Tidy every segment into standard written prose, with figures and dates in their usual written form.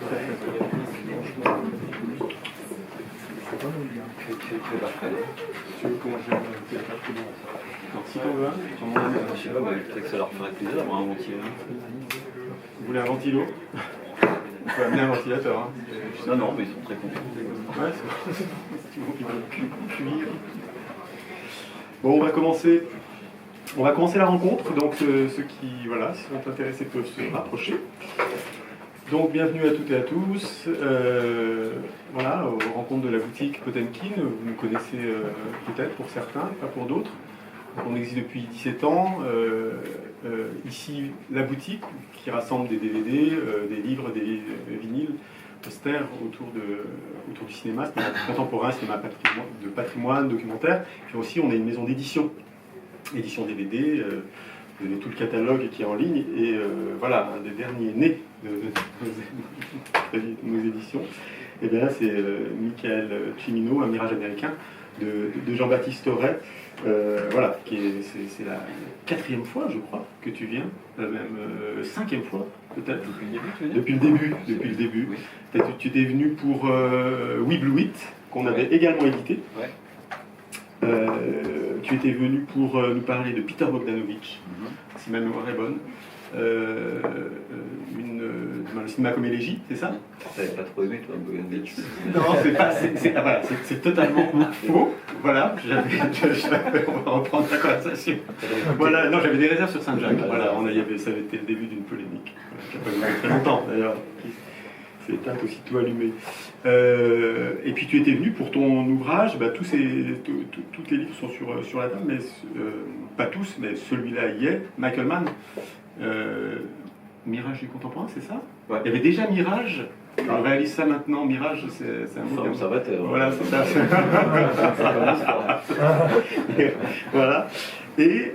Tu veux qu'on gère si t'en veux un, je sais pas, peut-être que ça leur ferait plaisir d'avoir un ventilo. vous voulez un ventilo? On peut amener un ventilateur. Hein. Non, non, mais ils sont très contents. Ouais, ils veulent cuire. Bon, on va commencer la rencontre. Donc, ceux qui sont intéressés peuvent se rapprocher. Donc, bienvenue à toutes et à tous. Aux rencontres de la boutique Potemkin. Vous nous connaissez peut-être pour certains, pas pour d'autres. Donc, on existe depuis 17 ans. Ici, la boutique qui rassemble des DVD, des livres, des vinyles, posters autour du cinéma, cinéma contemporain, cinéma de patrimoine, documentaire. Puis aussi, on est une maison d'édition DVD. Vous avez tout le catalogue qui est en ligne. Et un des derniers nés de nos éditions, et bien là, c'est Michael Cimino, Un mirage américain, de Jean-Baptiste Ray. C'est la 4e fois, je crois, que tu viens, même 5e fois, peut-être. Depuis le début. Oui. Tu étais venu pour We Blew It, qu'on avait également édité. Ouais. Tu étais venu pour nous parler de Peter Bogdanovich, si ma mémoire est bonne. Le cinéma comme élégie, c'est ça? Tu n'avais pas trop aimé, toi, Bogdanovich. Non, c'est totalement faux. Voilà, on va reprendre la conversation. Voilà, non, j'avais des réserves sur Saint-Jacques. Voilà, ça avait été le début d'une polémique, qui n'a pas duré très longtemps d'ailleurs. C'est éteinte aussitôt allumée. Et puis tu étais venu pour ton ouvrage, tous les livres sont sur la table, mais pas tous, mais celui-là y est, Michael Mann, Mirage du contemporain, c'est ça? Ouais. Il y avait déjà Mirage, on réalise ça maintenant, Mirage, c'est un mot conservateur. Voilà, c'est ça. Voilà. Et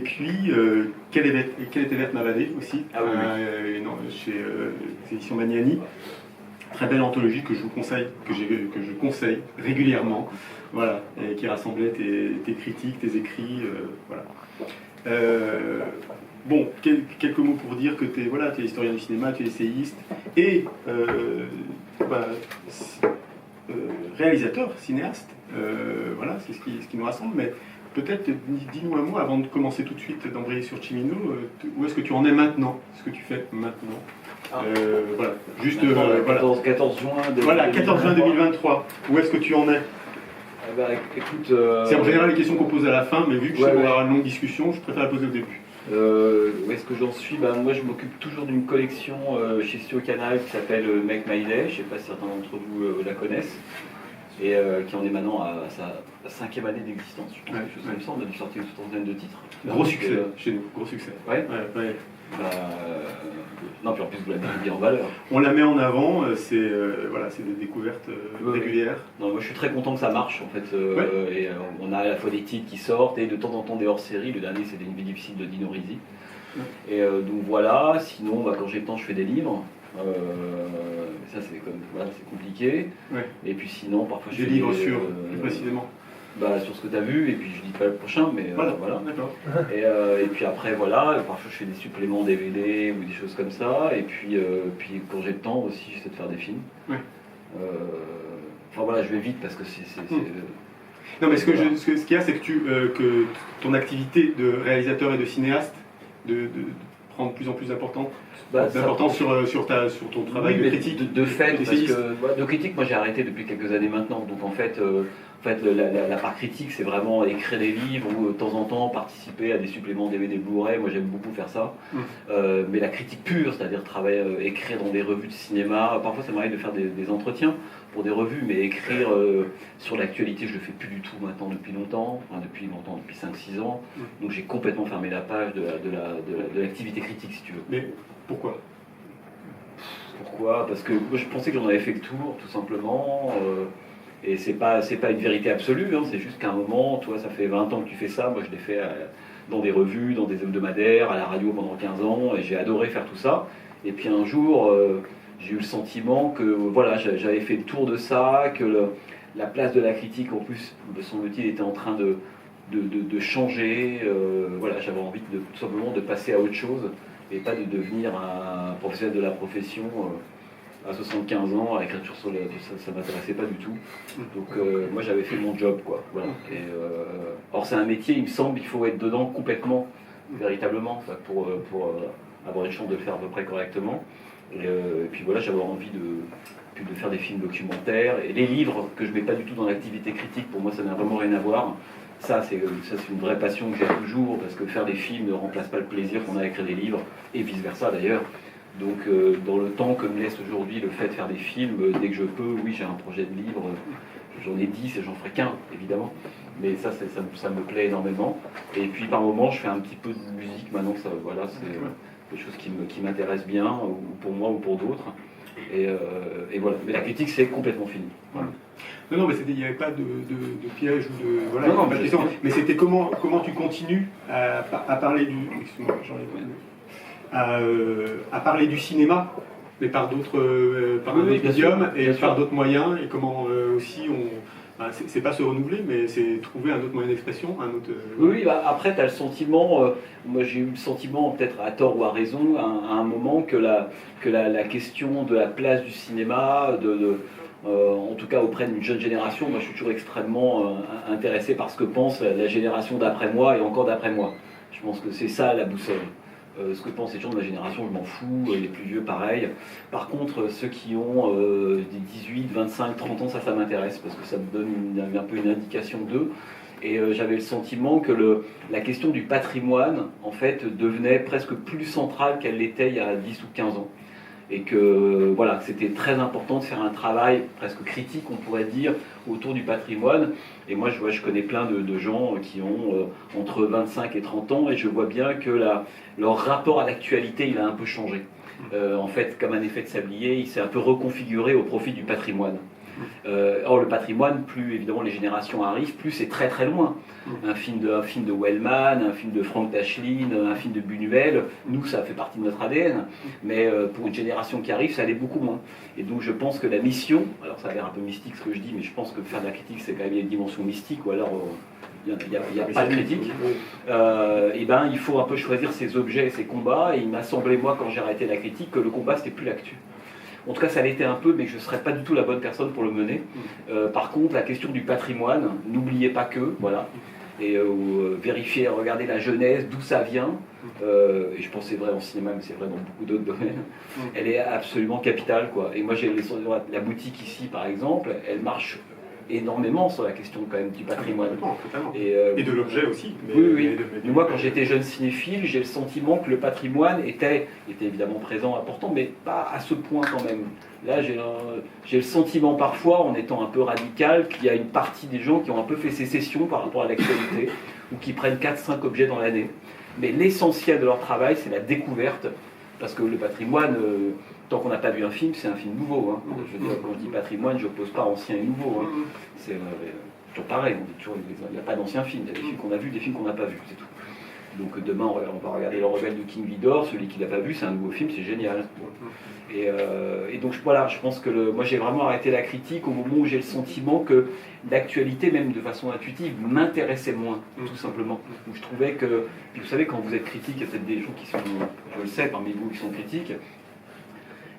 puis, quelle était Verte Mavadé aussi, chez les éditions Magnani. Très belle anthologie que je vous conseille, que je conseille régulièrement, voilà, et qui rassemblait tes critiques, tes écrits, voilà. Quelques mots pour dire que tu es historien du cinéma, tu es essayiste et réalisateur, cinéaste, c'est ce qui nous rassemble, mais peut-être dis-nous un mot avant de commencer tout de suite d'embrayer sur Cimino, où est-ce que tu en es maintenant, ce que tu fais maintenant? Juste 14 juin 14 juin 2023, où est-ce que tu en es? Écoute, c'est en général les questions qu'on pose à la fin, mais vu que on va avoir une longue discussion, je préfère la poser au début. Où est-ce que j'en suis? Moi je m'occupe toujours d'une collection chez Studio Canal qui s'appelle Make My Day, je ne sais pas si certains d'entre vous la connaissent, et qui en est maintenant à sa 5e année d'existence, je pense, quelque chose comme ça. On a dû sortir une centaine de titres. Gros succès chez nous, gros succès. Ouais. Non, puis en plus vous l'avez mis en valeur. On la met en avant, c'est des découvertes régulières. Non, moi je suis très content que ça marche en fait. Et on a à la fois des titres qui sortent et de temps en temps des hors-séries. Le dernier c'était Une vie difficile de Dino Risi. Et donc voilà, sinon quand j'ai le temps je fais des livres. Ça c'est compliqué. Ouais. Et puis sinon parfois je fais des livres sur plus précisément. Sur ce que tu as vu, et puis je dis pas le prochain, mais voilà. D'accord. Et puis après, parfois je fais des suppléments DVD ou des choses comme ça, et puis quand j'ai le temps aussi, j'essaie de faire des films. Ouais. Je vais vite parce que c'est. Non, mais ce qu'il y a, c'est que ton activité de réalisateur et de cinéaste prend de plus en plus d'importance sur ton travail de critique. De fait, parce que de critique, moi j'ai arrêté depuis quelques années maintenant, donc en fait la part critique, c'est vraiment écrire des livres ou de temps en temps participer à des suppléments DVD Blu-ray. Moi j'aime beaucoup faire ça. Mais la critique pure, c'est-à-dire écrire dans des revues de cinéma, parfois ça m'arrive de faire des entretiens pour des revues, mais écrire sur l'actualité, je le fais plus du tout maintenant depuis longtemps, depuis 5-6 ans. Donc j'ai complètement fermé la page de l'activité critique, si tu veux. Mais pourquoi? Parce que moi, je pensais que j'en avais fait le tour, tout simplement. Et c'est pas une vérité absolue, c'est juste qu'à un moment, toi, ça fait 20 ans que tu fais ça. Moi, je l'ai fait dans des revues, dans des hebdomadaires, à la radio pendant 15 ans, et j'ai adoré faire tout ça. Et puis un jour, j'ai eu le sentiment que j'avais fait le tour de ça, que la place de la critique, en plus, me semble-t-il, était en train de changer. J'avais envie tout simplement de passer à autre chose et pas de devenir un professionnel de la profession à 75 ans, à l'écriture sur ça m'intéressait pas du tout. Donc moi j'avais fait mon job, quoi. Voilà. Et, or c'est un métier, il me semble, il faut être dedans complètement, véritablement, pour avoir une chance de le faire à peu près correctement. Et puis voilà, j'avais envie de faire des films documentaires. Et les livres, que je mets pas du tout dans l'activité critique, pour moi ça n'a vraiment rien à voir. Ça c'est une vraie passion que j'ai toujours, parce que faire des films ne remplace pas le plaisir qu'on a à écrire des livres, et vice-versa d'ailleurs. Donc dans le temps que me laisse aujourd'hui le fait de faire des films, dès que je peux, oui, j'ai un projet de livre, j'en ai 10 et j'en ferai qu'un, évidemment. Mais ça me plaît énormément. Et puis par moments, je fais un petit peu de musique maintenant, ça, voilà, c'est des choses qui m'intéressent bien, ou pour moi ou pour d'autres. Et voilà. Mais la critique, c'est complètement fini. Voilà. Non, mais il n'y avait pas de piège ou de. Voilà, non, mais c'était comment tu continues à parler du. Excuse-moi, j'en ai pas. À parler du cinéma, mais par d'autres médiums et par d'autres moyens, et comment aussi c'est pas se renouveler, mais c'est trouver un autre moyen d'expression, un autre. Oui, bah, après tu as le sentiment, moi j'ai eu le sentiment, peut-être à tort ou à raison, à un moment que la question de la place du cinéma, en tout cas auprès d'une jeune génération, moi je suis toujours extrêmement intéressé par ce que pense la génération d'après moi et encore d'après moi. Je pense que c'est ça la boussole. Ce que pensent les gens de ma génération, je m'en fous, les plus vieux pareil. Par contre, ceux qui ont des 18, 25, 30 ans, ça m'intéresse, parce que ça me donne un peu une indication d'eux. Et j'avais le sentiment que la question du patrimoine, en fait, devenait presque plus centrale qu'elle l'était il y a 10 ou 15 ans. Et que voilà, c'était très important de faire un travail presque critique, on pourrait dire, autour du patrimoine. Et moi, je connais plein de gens qui ont entre 25 et 30 ans, et je vois bien que leur rapport à l'actualité, il a un peu changé. En fait, comme un effet de sablier, il s'est un peu reconfiguré au profit du patrimoine. Or, le patrimoine, plus évidemment les générations arrivent, plus c'est très très loin. Un film de Wellman, un film de Frank Tashlin, un film de Buñuel, nous ça fait partie de notre ADN, mais pour une génération qui arrive, ça allait beaucoup moins. Et donc je pense que la mission, alors ça a l'air un peu mystique ce que je dis, mais je pense que faire de la critique c'est quand même une dimension mystique, ou alors il n'y a pas de critique. Et ben il faut un peu choisir ses objets et ses combats, et il m'a semblé moi quand j'ai arrêté la critique que le combat c'était plus l'actu. En tout cas, ça l'était un peu, mais je ne serais pas du tout la bonne personne pour le mener. Par contre, la question du patrimoine, n'oubliez pas que, voilà, et vérifier, regarder la genèse, d'où ça vient, et je pense que c'est vrai en cinéma, mais c'est vrai dans beaucoup d'autres domaines, elle est absolument capitale, quoi. Et moi, j'ai la boutique ici, par exemple, elle marche énormément sur la question quand même du patrimoine. Totalement. Et de l'objet aussi. Oui. Mais moi, quand j'étais jeune cinéphile, j'ai le sentiment que le patrimoine était évidemment présent, important, mais pas à ce point quand même. Là, j'ai le sentiment parfois, en étant un peu radical, qu'il y a une partie des gens qui ont un peu fait sécession par rapport à l'actualité, ou qui prennent 4-5 objets dans l'année. Mais l'essentiel de leur travail, c'est la découverte, parce que le patrimoine... tant qu'on n'a pas vu un film, c'est un film nouveau. Hein. Je veux dire, quand je dis patrimoine, je n'oppose pas ancien et nouveau. Hein. C'est toujours pareil, il n'y a pas d'anciens films. Il y a des films qu'on a vus, des films qu'on n'a pas vus, c'est tout. Donc demain, on va regarder Le Rebelle de King Vidor. Celui qui ne l'a pas vu, c'est un nouveau film, c'est génial. Et donc voilà, je pense que moi j'ai vraiment arrêté la critique au moment où j'ai le sentiment que l'actualité, même de façon intuitive, m'intéressait moins, tout simplement. Donc je trouvais que, puis vous savez, quand vous êtes critique, il y a peut-être des gens qui sont, je le sais, parmi vous qui sont critiques.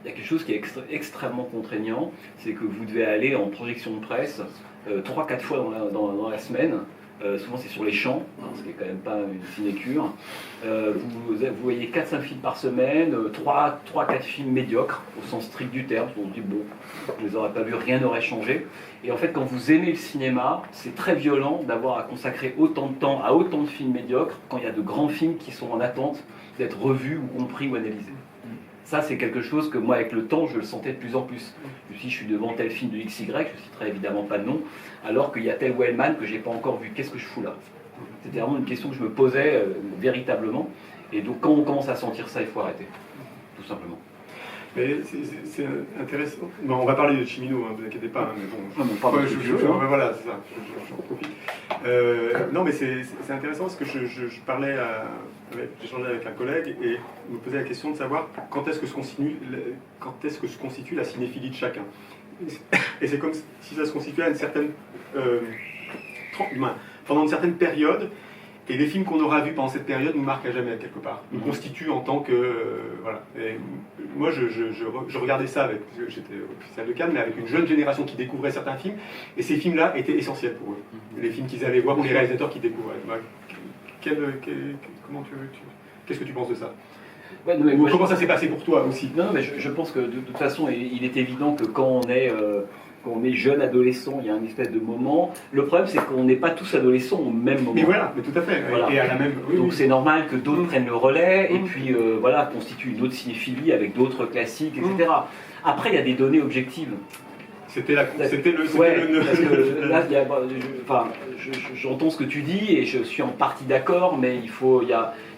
Il y a quelque chose qui est extrêmement contraignant, c'est que vous devez aller en projection de presse 3-4 fois dans la semaine. Souvent c'est sur les champs, ce qui n'est quand même pas une sinécure. Vous voyez 4-5 films par semaine, 3-4 films médiocres, au sens strict du terme. On se dit, bon, je ne les aurais pas vus, rien n'aurait changé. Et en fait, quand vous aimez le cinéma, c'est très violent d'avoir à consacrer autant de temps à autant de films médiocres, quand il y a de grands films qui sont en attente d'être revus ou compris ou analysés. Ça, c'est quelque chose que moi, avec le temps, je le sentais de plus en plus. Si je suis devant tel film de XY, je ne citerai évidemment pas de nom, alors qu'il y a tel Wellman que je n'ai pas encore vu. Qu'est-ce que je fous là? C'était vraiment une question que je me posais véritablement. Et donc, quand on commence à sentir ça, il faut arrêter. Tout simplement. Mais c'est intéressant. Bon, on va parler de Cimino, ne vous inquiétez pas. Mais bon, voilà, c'est ça. J'en profite. Non, mais c'est intéressant parce que j'échangeais avec un collègue et il me posait la question de savoir quand est-ce que se constitue la cinéphilie de chacun. Et c'est comme si ça se constituait à une certaine pendant une certaine période. Et les films qu'on aura vus pendant cette période nous marquent à jamais, quelque part. Nous constituent en tant que... voilà. Et moi, je regardais ça avec... J'étais au Festival de Cannes, mais avec une jeune génération qui découvrait certains films. Et ces films-là étaient essentiels pour eux. Les films qu'ils allaient voir, ou les réalisateurs qui découvraient. Qu'est-ce que tu penses de ça? Ouais, non, mais moi, comment ça s'est passé pour toi aussi? Non, mais je pense que de toute façon, il est évident que quand on est jeune adolescent, il y a un espèce de moment. Le problème, c'est qu'on n'est pas tous adolescents au même moment. Mais voilà, mais tout à fait. Voilà. Et à la même... Donc c'est normal que d'autres prennent le relais et puis voilà, constituent une autre cinéphilie avec d'autres classiques, etc. Après, il y a des données objectives. C'était le... Parce que là, j'entends ce que tu dis et je suis en partie d'accord, mais il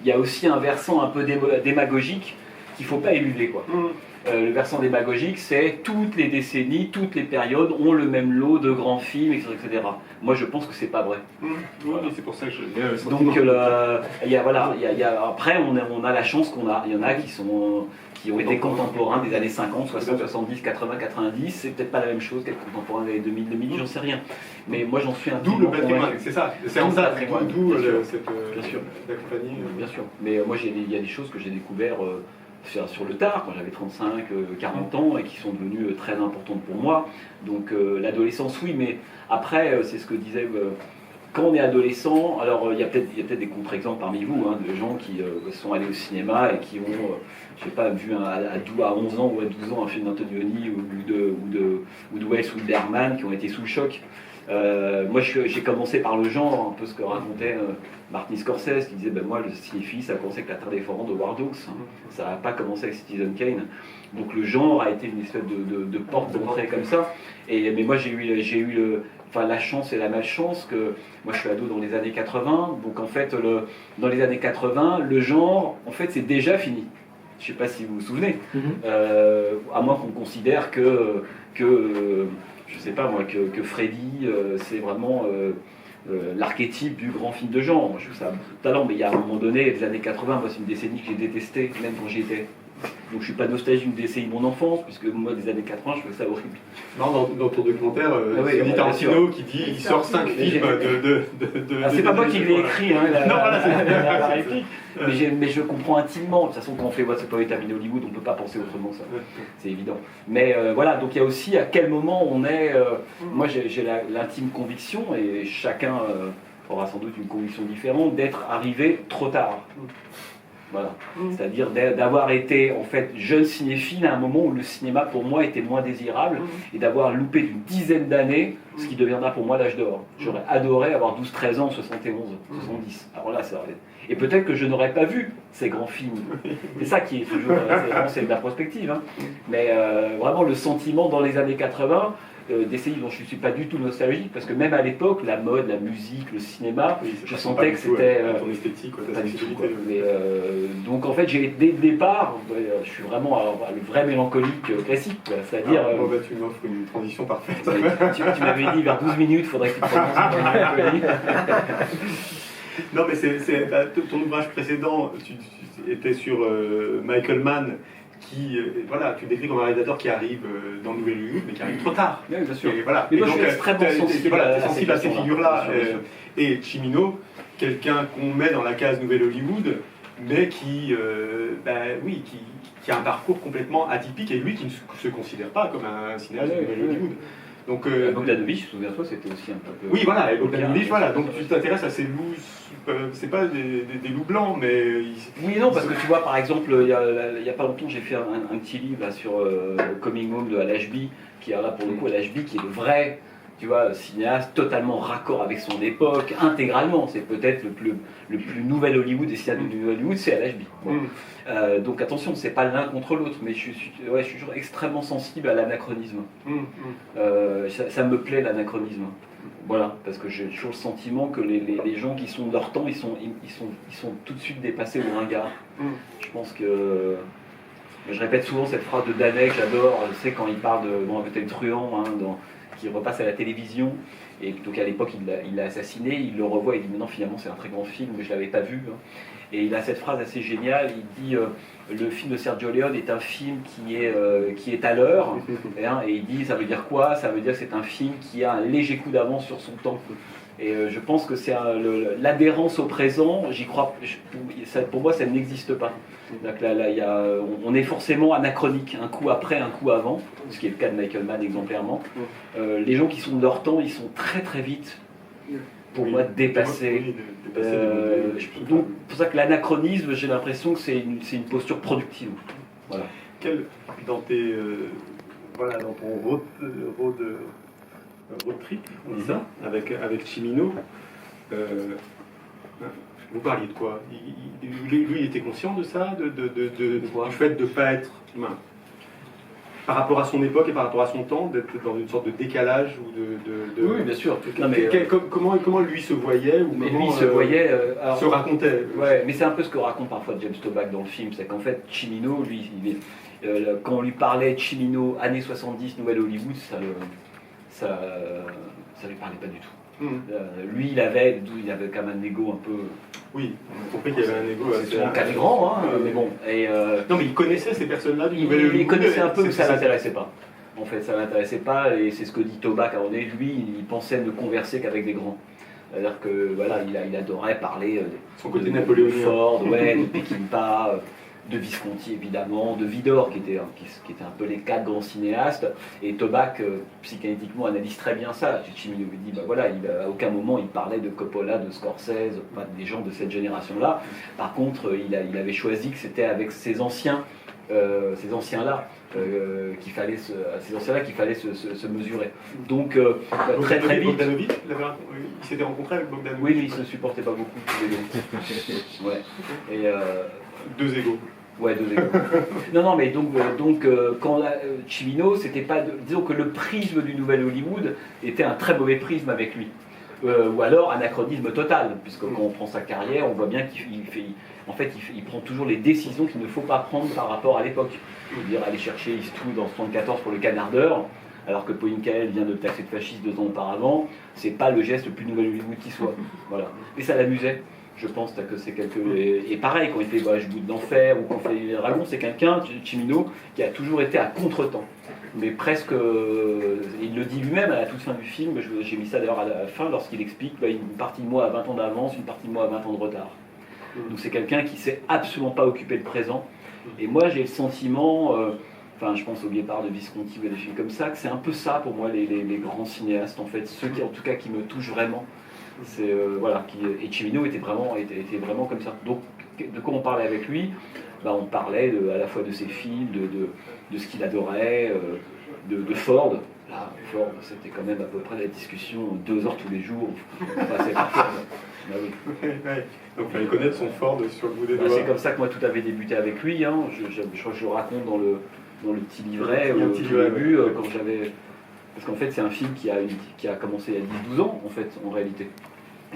y a aussi un versant un peu démagogique qu'il ne faut pas éluder, quoi. Le versant démagogique, c'est toutes les décennies, toutes les périodes ont le même lot de grands films, etc. Moi, je pense que c'est pas vrai. Voilà. C'est pour ça que je... Donc, après, on a la chance il y en a qui ont été contemporains des années 50, 60, 70, 80, 90. C'est peut-être pas la même chose qu'être contemporain des années 2000, j'en sais rien. Mais moi, j'en suis un D'où le patrimoine, c'est ça. C'est en ça, d'où cette d'accompagner. Bien sûr. Mais moi, il y a des choses que j'ai découvertes sur le tard, quand j'avais 35, 40 ans, et qui sont devenues très importantes pour moi. Donc l'adolescence, oui, mais après, c'est ce que disait... quand on est adolescent, alors il y a peut-être des contre-exemples parmi vous, de gens qui sont allés au cinéma et qui ont, je sais pas, vu à 11 ans ou à 12 ans un film d'Antonioni ou de Wes ou de Bergman qui ont été sous le choc. Moi, j'ai commencé par le genre, un peu ce que racontait Martin Scorsese, qui disait moi, le cinéphilie, ça a commencé avec La Terre des Forants de Howard Hawks, ça n'a pas commencé avec Citizen Kane. Donc le genre a été une espèce de porte d'entrée comme ça. Mais moi, j'ai eu la chance et la malchance que moi, je suis ado dans les années 80. Donc en fait, dans les années 80, le genre, en fait, c'est déjà fini. Je ne sais pas si vous vous souvenez, à moins qu'on considère que je sais pas moi, que Freddy, c'est vraiment l'archétype du grand film de genre. Moi, je trouve ça talent, mais il y a un moment donné, les années 80, moi, c'est une décennie que j'ai détestée, même quand j'y étais. Donc je suis pas nostalgique d'une décennie de mon enfance, puisque moi, des années 80, je trouvais ça horrible. Non, dans ton documentaire, c'est Tarantino qui dit il sort 5 films de c'est pas moi qui l'ai écrit, non, voilà, la réplique. Mais je comprends intimement. De toute façon, quand on fait What's Up Terminé Hollywood, on ne peut pas penser autrement, ça. C'est évident. Mais voilà, donc il y a aussi à quel moment on est. Moi, j'ai l'intime conviction, et chacun aura sans doute une conviction différente, d'être arrivé trop tard. Voilà. C'est-à-dire d'avoir été en fait jeune cinéphile à un moment où le cinéma pour moi était moins désirable et d'avoir loupé d'une dizaine d'années ce qui deviendra pour moi l'âge d'or. J'aurais adoré avoir 12-13 ans en 71, 70. Alors là, ça aurait... Et peut-être que je n'aurais pas vu ces grands films. C'est ça qui est toujours... c'est de la prospective. Mais vraiment le sentiment dans les années 80, décennies dont je ne suis pas du tout nostalgique, parce que même à l'époque, la mode, la musique, le cinéma, je sentais que c'était... ton esthétique, ta sensibilité. Donc en fait, dès le départ, je suis vraiment le vrai mélancolique classique, c'est-à-dire... tu m'offres une transition parfaite. Tu m'avais dit vers 12 minutes, il faudrait que tu prononces. Non, mais ton ouvrage précédent, tu étais sur Michael Mann, qui, voilà, tu le décris comme un réalisateur qui arrive dans le Nouvel Hollywood, mais qui arrive trop tard. Oui, bien sûr. Et voilà. Mais moi, je suis extrêmement sensible à ces figures-là. Et Cimino, quelqu'un qu'on met dans la case Nouvel Hollywood, mais qui a un parcours complètement atypique, et lui qui ne se considère pas comme un cinéaste de Nouvel Hollywood. Donc, Bogdanovich, souviens-toi, c'était aussi un peu... Oui, voilà, et Bogdanovich, voilà. Donc tu t'intéresses à ces loups, c'est pas des loups blancs, mais... Oui, non, parce que tu vois, par exemple, il y a pas longtemps, j'ai fait un petit livre là, sur Coming Home de Al Ashby, qui est là pour le coup, Al Ashby, qui est le vrai, tu vois, cinéaste totalement raccord avec son époque, intégralement. C'est peut-être le plus nouvel Hollywood, des cinéastes de Nouvel Hollywood, c'est Al Ashby. Bon. Donc attention, c'est pas l'un contre l'autre, mais je suis toujours extrêmement sensible à l'anachronisme. Ça me plaît, l'anachronisme. Voilà, parce que j'ai toujours le sentiment que les gens qui sont de leur temps, ils sont tout de suite dépassés au ringard. Je pense que... Je répète souvent cette phrase de Danet que j'adore, tu sais, quand il parle de peut-être Truand, qui repasse à la télévision, et donc à l'époque il l'a assassiné, il le revoit et il dit mais non, finalement c'est un très grand film, mais je ne l'avais pas vu. Et il a cette phrase assez géniale, il dit le film de Sergio Leone est un film qui est à l'heure, et il dit ça veut dire quoi? Ça veut dire que c'est un film qui a un léger coup d'avance sur son temps. Et je pense que c'est l'adhérence au présent, j'y crois, pour moi ça n'existe pas. Donc là, on est forcément anachronique, un coup après, un coup avant, ce qui est le cas de Michael Mann exemplairement. Les gens qui sont de leur temps, ils sont très très vite, pour moi, dépassés. Donc pour ça que l'anachronisme, j'ai l'impression que c'est une posture productive. Voilà. Dans ton road trip, on dit ça, avec Chimino, vous parliez de quoi? Lui, il était conscient de ça, du fait de ne pas être humain, par rapport à son époque et par rapport à son temps, d'être dans une sorte de décalage ou Oui, bien sûr. Comment lui se voyait ou mais comment lui se voyait, se racontait? Ouais, mais c'est un peu ce que raconte parfois James Toback dans le film, c'est qu'en fait Cimino, lui, quand on lui parlait de Cimino, années 70, Nouvelle Hollywood, ça lui parlait pas du tout. Lui, il avait quand même un ego un peu. Oui, on a compris qu'il y avait un ego assez. C'est cas grand, hein, mais bon. Non, mais il connaissait ces personnes-là du Nouvel Hollywood. Il connaissait un peu, mais ça ne l'intéressait pas. En fait, ça ne l'intéressait pas, et c'est ce que dit Toback à un moment donné. Lui, il pensait ne converser qu'avec des grands. C'est-à-dire que voilà, il adorait parler son côté napoléonien. Ford, ouais, de Peckinpah, de Visconti évidemment, de Vidor qui était un peu les quatre grands cinéastes. Et Toback psychanalytiquement analyse très bien ça. Cimino lui dit à aucun moment il parlait de Coppola, de Scorsese, des gens de cette génération-là. Par contre, il avait choisi que c'était avec ces anciens-là qu'il fallait se mesurer. Donc très très vite. Bogdanovich, il s'était rencontré avec Bogdanovich. Oui, mais ils se supportaient pas beaucoup tous les deux. Ouais. Et deux égos. Ouais, deux égos. non, mais donc quand Cimino, c'était pas. Disons que le prisme du Nouvel Hollywood était un très mauvais prisme avec lui. Ou alors anachronisme total, puisque quand on prend sa carrière, on voit bien qu'il prend toujours les décisions qu'il ne faut pas prendre par rapport à l'époque. C'est-à-dire aller chercher Eastwood en 1974 pour le Canardeur, alors que Poincaré vient de le taxer de fasciste 2 ans auparavant, c'est pas le geste le plus Nouvel Hollywood qui soit. Voilà. Et ça l'amusait. Je pense que c'est et pareil, quand il fait Voyage bout d'enfer ou quand il fait Les Dragons, c'est quelqu'un, Cimino, qui a toujours été à contre-temps. Mais presque, il le dit lui-même à la toute fin du film, j'ai mis ça d'ailleurs à la fin, lorsqu'il explique une partie de moi à 20 ans d'avance, une partie de moi à 20 ans de retard. Donc c'est quelqu'un qui ne s'est absolument pas occupé le présent. Et moi j'ai le sentiment, je pense au Guépard de Visconti ou des films comme ça, que c'est un peu ça pour moi les grands cinéastes, en fait, ceux qui en tout cas qui me touchent vraiment. Et Cimino était vraiment comme ça. Donc, de quoi on parlait avec lui? On parlait à la fois de ses films, de ce qu'il adorait, de Ford. Là, Ford, c'était quand même à peu près la discussion 2 heures tous les jours. On passait par Ford. Oui. Donc, il fallait connaître son Ford sur le bout des doigts. C'est comme ça que moi tout avait débuté avec lui. Hein. Je crois que je le raconte dans le petit livret au début, quand j'avais. Parce qu'en fait, c'est un film qui a commencé il y a 10-12 ans, en réalité.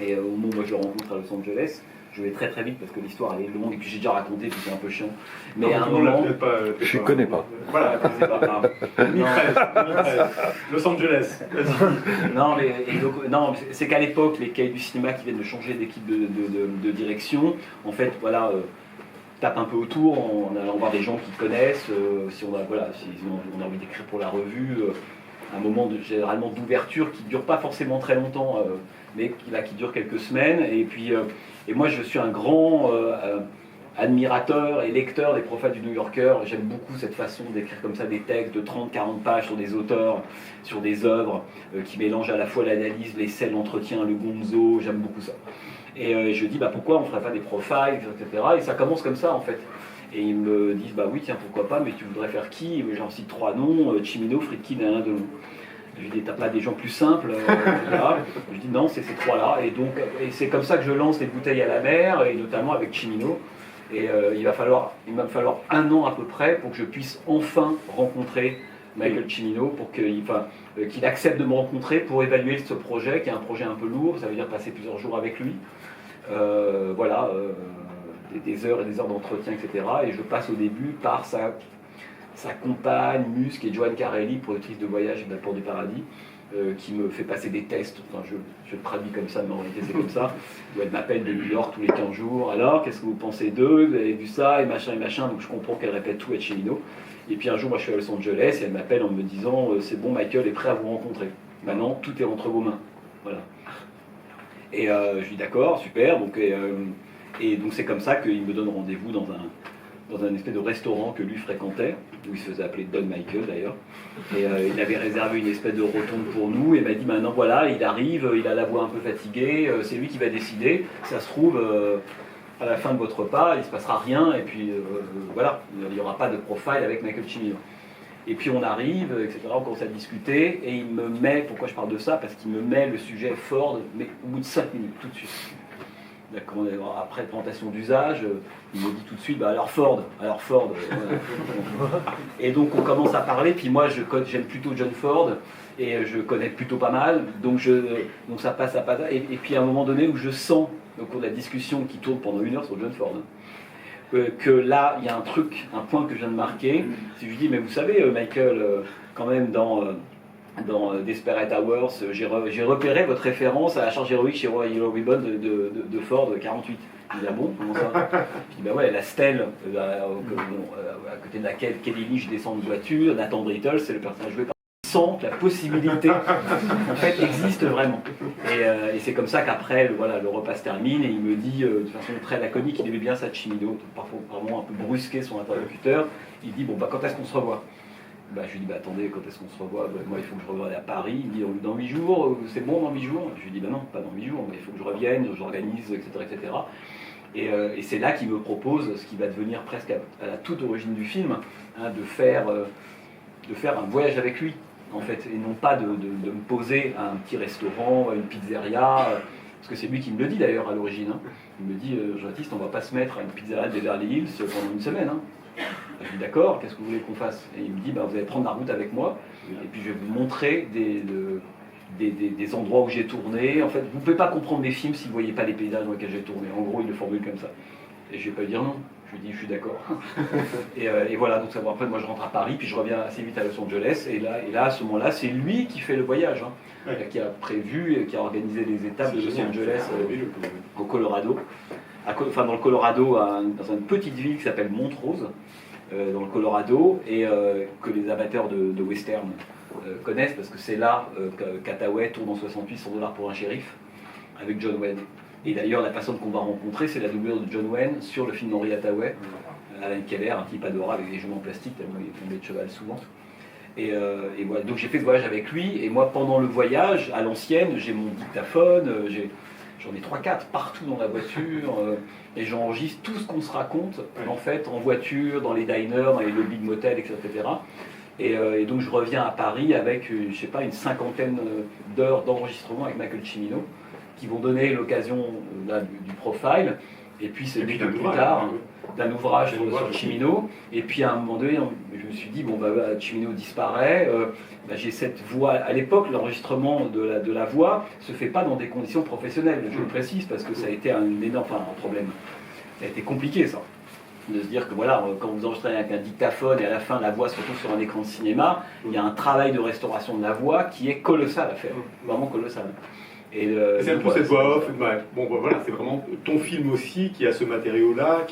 Et au moment où moi je le rencontre à Los Angeles, je vais très très vite parce que l'histoire elle est longue et puis j'ai déjà raconté, puis c'est un peu chiant. Mais à un moment. Je ne connais pas. Voilà, c'est pas. 2013. Los Angeles. Non, c'est qu'à l'époque, les cahiers du cinéma qui viennent de changer d'équipe de direction, en fait, tape un peu autour en allant voir des gens qui connaissent, si on a envie d'écrire pour la revue, un moment généralement d'ouverture qui ne dure pas forcément très longtemps, mais qui dure quelques semaines. Et moi je suis un grand admirateur et lecteur des profiles du New Yorker. J'aime beaucoup cette façon d'écrire comme ça des textes de 30-40 pages sur des auteurs, sur des œuvres qui mélangent à la fois l'analyse, l'essai, l'entretien, le gonzo. J'aime beaucoup ça. Et je dis pourquoi on ne ferait pas des profiles, etc. Et ça commence comme ça en fait. Et ils me disent oui tiens pourquoi pas, mais tu voudrais faire qui? J'en cite 3 noms, Cimino, Friedkin et Alain Delon. Je lui dis t'as pas des gens plus simples Je dis non, c'est ces 3-là. Et c'est comme ça que je lance les bouteilles à la mer, et notamment avec Cimino. Et il va me falloir 1 an à peu près pour que je puisse enfin rencontrer Michael Cimino, pour qu'il accepte de me rencontrer pour évaluer ce projet, qui est un projet un peu lourd. Ça veut dire passer plusieurs jours avec lui. Des heures et des heures d'entretien, etc. Et je passe au début par sa compagne, Mus, qui est Joanne Carelli, productrice de Voyage et d'Apport du Paradis, qui me fait passer des tests. Je le traduis comme ça, mais en réalité c'est comme ça. Où elle m'appelle de New York tous les 15 jours. Alors, qu'est-ce que vous pensez d'eux? Vous avez vu ça, et machin, et machin. Donc je comprends qu'elle répète tout à Cimino. Et puis un jour, moi je suis à Los Angeles, et elle m'appelle en me disant c'est bon, Michael est prêt à vous rencontrer. Maintenant, tout est entre vos mains. Voilà. Et je lui dis d'accord, super. Donc, et donc c'est comme ça qu'il me donne rendez-vous dans un espèce de restaurant que lui fréquentait, où il se faisait appeler Don Michael d'ailleurs. Et il avait réservé une espèce de rotonde pour nous et m'a dit maintenant voilà, il arrive, il a la voix un peu fatiguée, c'est lui qui va décider. Ça se trouve, à la fin de votre repas, il ne se passera rien et puis voilà, il n'y aura pas de profile avec Michael Cimino. Et puis on arrive, etc., on commence à discuter et il me met, pourquoi je parle de ça? Parce qu'il me met le sujet Ford, mais au bout de 5 minutes, tout de suite. Après présentation d'usage, il me dit tout de suite, bah alors Ford. Voilà. Et donc on commence à parler, puis moi j'aime plutôt John Ford, et je connais plutôt pas mal, donc ça passe à pas. Et puis à un moment donné où je sens, au cours de la discussion qui tourne pendant 1 heure sur John Ford, que là il y a un point que je viens de marquer, si je dis, mais vous savez Michael, quand même dans Desperate Hours, j'ai repéré votre référence à la charge héroïque chez Yellow Ribbon de Ford 48. Il dit ah bon, comment ça? Je dis bah ouais, la stèle à côté de laquelle Kelly Lynch descend de voiture, Nathan Brittle, c'est le personnage joué par sent que la possibilité en fait existe vraiment. Et c'est comme ça qu'après le repas se termine et il me dit de façon très laconique, il aimait bien ça de Cimino, parfois vraiment un peu brusquer son interlocuteur. Il dit bon bah quand est-ce qu'on se revoit? Bah, je lui dis, bah, attendez, quand est-ce qu'on se revoit? Bah, moi, il faut que je revoie à Paris. Il me dit, dans 8 jours, c'est bon dans 8 jours? Je lui dis, bah non, pas dans 8 jours, mais il faut que je revienne, j'organise, etc. etc. Et c'est là qu'il me propose ce qui va devenir presque à la toute origine du film, hein, de faire un voyage avec lui, en fait, et non pas de me poser à un petit restaurant, à une pizzeria, parce que c'est lui qui me le dit d'ailleurs à l'origine. Hein. Il me dit, Jean-Baptiste, on va pas se mettre à une pizzeria de Beverly Hills pendant une semaine. Hein. Je dis d'accord, qu'est-ce que vous voulez qu'on fasse? Et il me dit, bah, vous allez prendre la route avec moi, et puis je vais vous montrer des endroits où j'ai tourné. En fait, vous ne pouvez pas comprendre mes films si vous ne voyez pas les paysages dans lesquels j'ai tourné. En gros, il le formule comme ça. Et je ne vais pas dire non. Je lui dis, je suis d'accord. et voilà, donc ça, bon, après, moi je rentre à Paris, puis je reviens assez vite à Los Angeles. Et là à ce moment-là, c'est lui qui fait le voyage, hein, qui a prévu, qui a organisé les étapes de Los Angeles au Colorado. Dans le Colorado, dans une petite ville qui s'appelle Montrose. Dans le Colorado, et que les amateurs de western connaissent, parce que c'est là qu'Hathaway tourne en 68 $100 pour un shérif, avec John Wayne. Et d'ailleurs, la personne qu'on va rencontrer, c'est la doublure de John Wayne sur le film d'Henry Hathaway, Alan Keller, un type adorable avec des genoux en plastique, tellement il tombait de cheval souvent. Et voilà, donc j'ai fait ce voyage avec lui, et moi pendant le voyage, à l'ancienne, j'ai mon dictaphone, j'en ai 3-4 partout dans la voiture, et j'enregistre tout ce qu'on se raconte, en fait, en voiture, dans les diners, dans les lobbies de motel, etc. Et donc je reviens à Paris avec, je sais pas, une 50aine d'heures d'enregistrement avec Michael Cimino, qui vont donner l'occasion du profile, et puis c'est plus tard, d'un ouvrage sur Cimino, et puis à un moment donné, je me suis dit, bon, Cimino disparaît, j'ai cette voix. À l'époque, l'enregistrement de la voix se fait pas dans des conditions professionnelles, je le précise, parce que ça a été un problème. Ça a été compliqué, ça. De se dire que voilà, quand vous enregistrez avec un dictaphone et à la fin la voix se retrouve sur un écran de cinéma, il y a un travail de restauration de la voix qui est colossal à faire, vraiment colossal. Et c'est un peu cette voix off. Bon, voilà, c'est vraiment ton film aussi qui a ce matériau-là,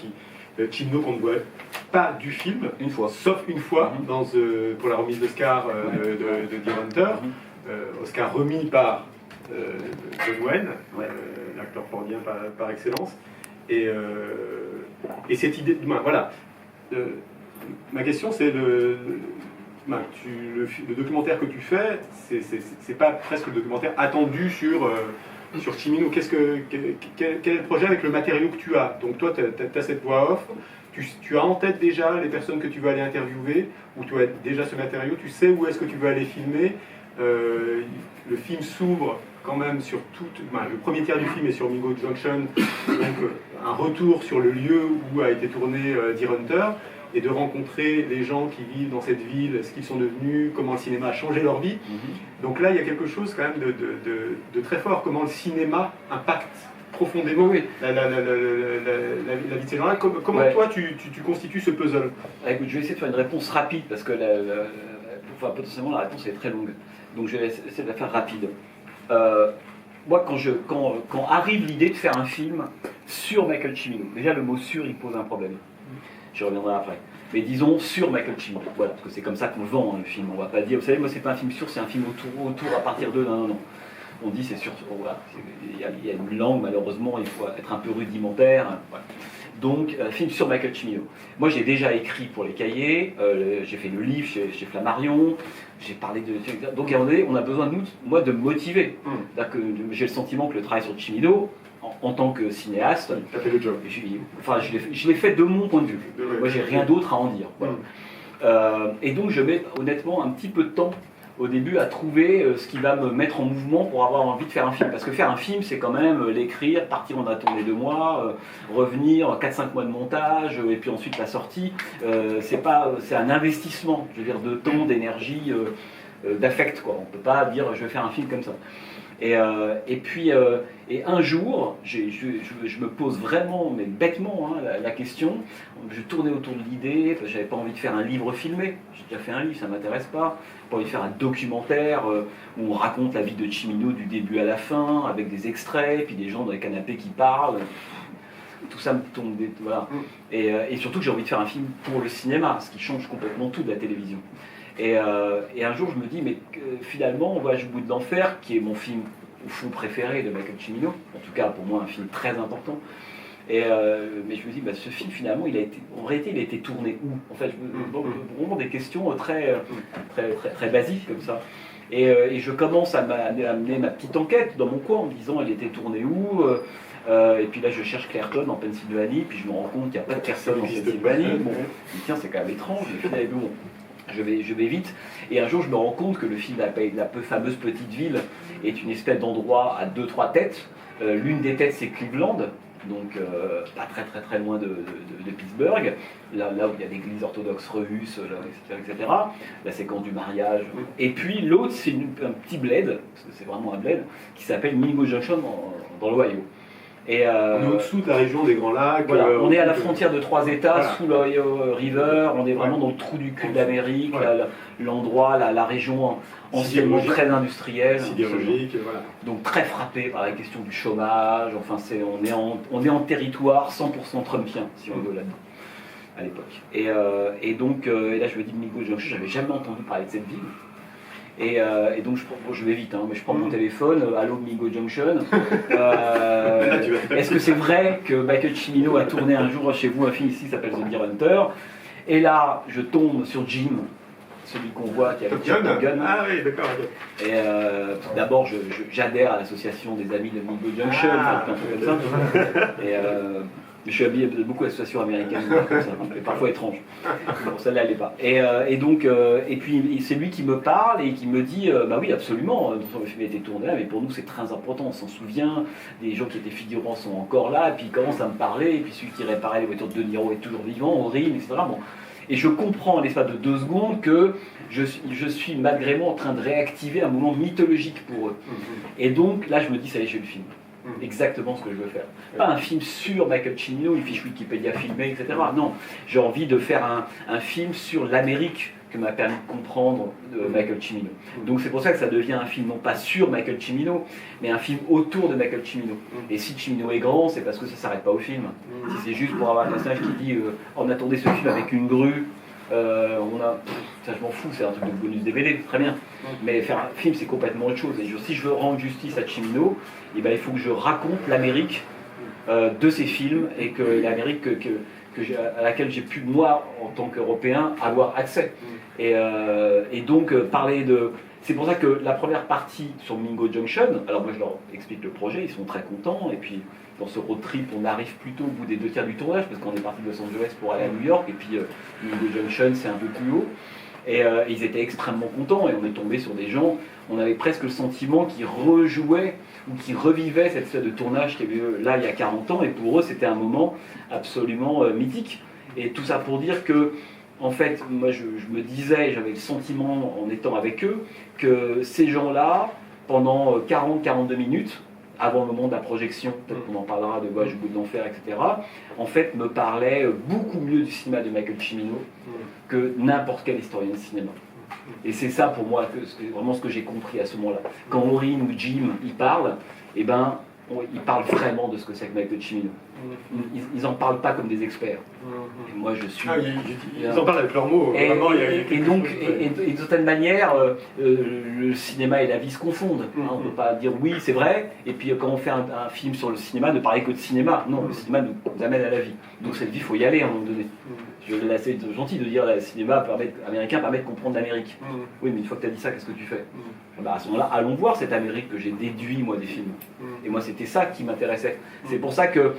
Cimino qu'on ne voit pas du film, sauf une fois pour la remise d'Oscar de Deer Hunter, Oscar remis par John Wayne, l'acteur fordien par excellence. Et cette idée, voilà. Ma question, c'est le documentaire que tu fais, c'est pas presque le documentaire attendu sur Cimino. Quel est le projet avec le matériau que tu as? Donc toi, tu as cette voix off, tu as en tête déjà les personnes que tu veux aller interviewer, ou tu as déjà ce matériau, tu sais où est-ce que tu veux aller filmer. Le film s'ouvre quand même sur le premier tiers du film est sur Mingo Junction, donc un retour sur le lieu où a été tourné Deer Hunter, et de rencontrer les gens qui vivent dans cette ville, ce qu'ils sont devenus, comment le cinéma a changé leur vie. Donc là, il y a quelque chose quand même de très fort, comment le cinéma impacte profondément la vie de ces gens-là. Comment toi, tu constitues ce puzzle? Écoute, je vais essayer de faire une réponse rapide, parce que potentiellement la réponse est très longue. Donc je vais essayer de la faire rapide. Moi, quand arrive l'idée de faire un film sur Michael Cimino, déjà le mot « sur » il pose un problème. Je reviendrai après. Mais disons sur Michael Cimino, voilà, parce que c'est comme ça qu'on vend le film. On va pas dire, vous savez, moi c'est pas un film sur, c'est un film autour à partir de... Non. on dit c'est surtout, voilà, il y a une langue, malheureusement, il faut être un peu rudimentaire. Voilà. Donc, film sur Michael Cimino. Moi, j'ai déjà écrit pour les cahiers, j'ai fait le livre chez Flammarion, j'ai parlé de... Donc, à un moment donné, on a besoin, moi, de me motiver. J'ai le sentiment que le travail sur Cimino, en tant que cinéaste, fait le job. Je l'ai fait de mon point de vue. Moi, j'ai rien d'autre à en dire. Voilà. Et donc, je mets honnêtement un petit peu de temps au début à trouver ce qui va me mettre en mouvement pour avoir envie de faire un film. Parce que faire un film, c'est quand même l'écrire, partir en attendre 2 mois, revenir, 4-5 mois de montage, et puis ensuite la sortie. C'est un investissement, je veux dire, de temps, d'énergie, d'affect, quoi. On ne peut pas dire je vais faire un film comme ça. Et un jour, je me pose vraiment, mais bêtement, la question. Je tournais autour de l'idée, parce que j'avais pas envie de faire un livre filmé. J'ai déjà fait un livre, ça m'intéresse pas. J'ai pas envie de faire un documentaire où on raconte la vie de Cimino du début à la fin, avec des extraits, puis des gens dans les canapés qui parlent. Tout ça me tombe, voilà. Et surtout que j'ai envie de faire un film pour le cinéma, ce qui change complètement tout de la télévision. Et un jour, je me dis, mais finalement, Voyage au bout de l'enfer, qui est mon film au fond préféré de Michael Cimino, en tout cas pour moi un film très important. Mais je me dis, ce film finalement, en réalité, il a été tourné où? En fait, vraiment des questions très basiques comme ça. Et je commence à amener ma petite enquête dans mon coin en me disant, elle était tournée où? Et puis là, je cherche Clairton en Pennsylvanie, puis je me rends compte qu'il n'y a pas de personne en Pennsylvanie. Bon, je me dis, tiens, c'est quand même étrange. Et bon, je vais vite. Et un jour, je me rends compte que le film La fameuse petite ville est une espèce d'endroit à 2-3 têtes. L'une des têtes, c'est Cleveland, donc pas très loin de Pittsburgh, là où il y a l'église orthodoxe russe, etc. La séquence du mariage. Et puis l'autre, c'est un petit bled, parce que c'est vraiment un bled, qui s'appelle Mingo Junction dans l'Ohio. On est au-dessous de la région des Grands Lacs. Voilà, on est à la frontière de 3 États, voilà. Sous l'Ohio River, on est vraiment dans le trou du cul d'Amérique, l'endroit, la région anciennement très industrielle. Sidérurgique, voilà. Donc très frappé par la question du chômage, enfin on est en territoire 100% trumpien, si on veut là-dedans, à l'époque. Et donc là je me dis, Mingo Junction, j'avais jamais entendu parler de cette ville. Et donc je vais vite, mais je prends mon téléphone, allô Mingo Junction. Est-ce que c'est vrai que Michael Cimino a tourné un jour chez vous un film ici qui s'appelle The Deer Hunter? Et là, je tombe sur Jim, celui qu'on voit qui a Top Gun. Ah oui, d'accord. Okay. Et d'abord, j'adhère à l'association des amis de Mingo Junction, un truc comme ça. Je suis habillé de beaucoup d'associations américaines, comme ça, mais parfois étranges. Bon, celle-là, elle n'est pas. Et puis, c'est lui qui me parle et qui me dit bah oui, absolument, le film a été tourné là, mais pour nous, c'est très important, on s'en souvient. Les gens qui étaient figurants sont encore là, et puis il commence à me parler, et puis celui qui réparait les voitures de De Niro est toujours vivant, on rit, etc. Bon. Et je comprends, à l'espace de 2 secondes, que je suis malgré moi en train de réactiver un moment mythologique pour eux. Et donc, là, je me dis, ça y est, j'ai le film. Exactement ce que je veux faire. Pas un film sur Michael Cimino, une fiche Wikipédia filmée, etc. Non, j'ai envie de faire un film sur l'Amérique que m'a permis de comprendre Michael Cimino. Donc c'est pour ça que ça devient un film non pas sur Michael Cimino, mais un film autour de Michael Cimino. Et si Cimino est grand, c'est parce que ça ne s'arrête pas au film. Si c'est juste pour avoir un personnage qui dit on attendait ce film avec une grue, ça je m'en fous, c'est un truc de bonus DVD, très bien. Mais faire un film, c'est complètement autre chose. Et si je veux rendre justice à Cimino, il faut que je raconte l'Amérique de ces films et que l'Amérique à laquelle j'ai pu, moi, en tant qu'Européen, avoir accès. Et donc, parler de... C'est pour ça que la première partie sur Mingo Junction, alors moi je leur explique le projet, ils sont très contents, et puis dans ce road trip, on arrive plutôt au bout des 2 tiers du tournage, parce qu'on est parti de Los Angeles pour aller à New York, et puis Mingo Junction, c'est un peu plus haut. Et ils étaient extrêmement contents, et on est tombé sur des gens, on avait presque le sentiment qu'ils rejouaient ou qu'ils revivaient cette espèce de tournage qui avait eu là il y a 40 ans, et pour eux c'était un moment absolument mythique. Et tout ça pour dire que, en fait, moi je me disais, j'avais le sentiment en étant avec eux, que ces gens-là, pendant 40-42 minutes, avant le moment de la projection, peut-être qu'on en parlera de Voyage au bout de l'enfer, etc., en fait, me parlaient beaucoup mieux du cinéma de Michael Cimino que n'importe quel historien de cinéma. Et c'est ça pour moi, vraiment ce que j'ai compris à ce moment-là. Quand Maureen ou Jim y parlent, ils parlent vraiment de ce que c'est que Michael Cimino. Ils en parlent pas comme des experts. Et moi, je suis. Ils en parlent avec leurs mots. Et donc, d'une certaine manière, le cinéma et la vie se confondent. On ne peut pas dire oui, c'est vrai, et puis quand on fait un film sur le cinéma, ne parler que de cinéma. Non, le cinéma nous amène à la vie. Donc cette vie, il faut y aller à un moment donné. Là, c'est gentil de dire que le cinéma américain permet de comprendre l'Amérique. Oui, mais une fois que tu as dit ça, qu'est-ce que tu fais? À ce moment-là, allons voir cette Amérique que j'ai déduit, moi, des films. Et moi, c'était ça qui m'intéressait. C'est pour ça que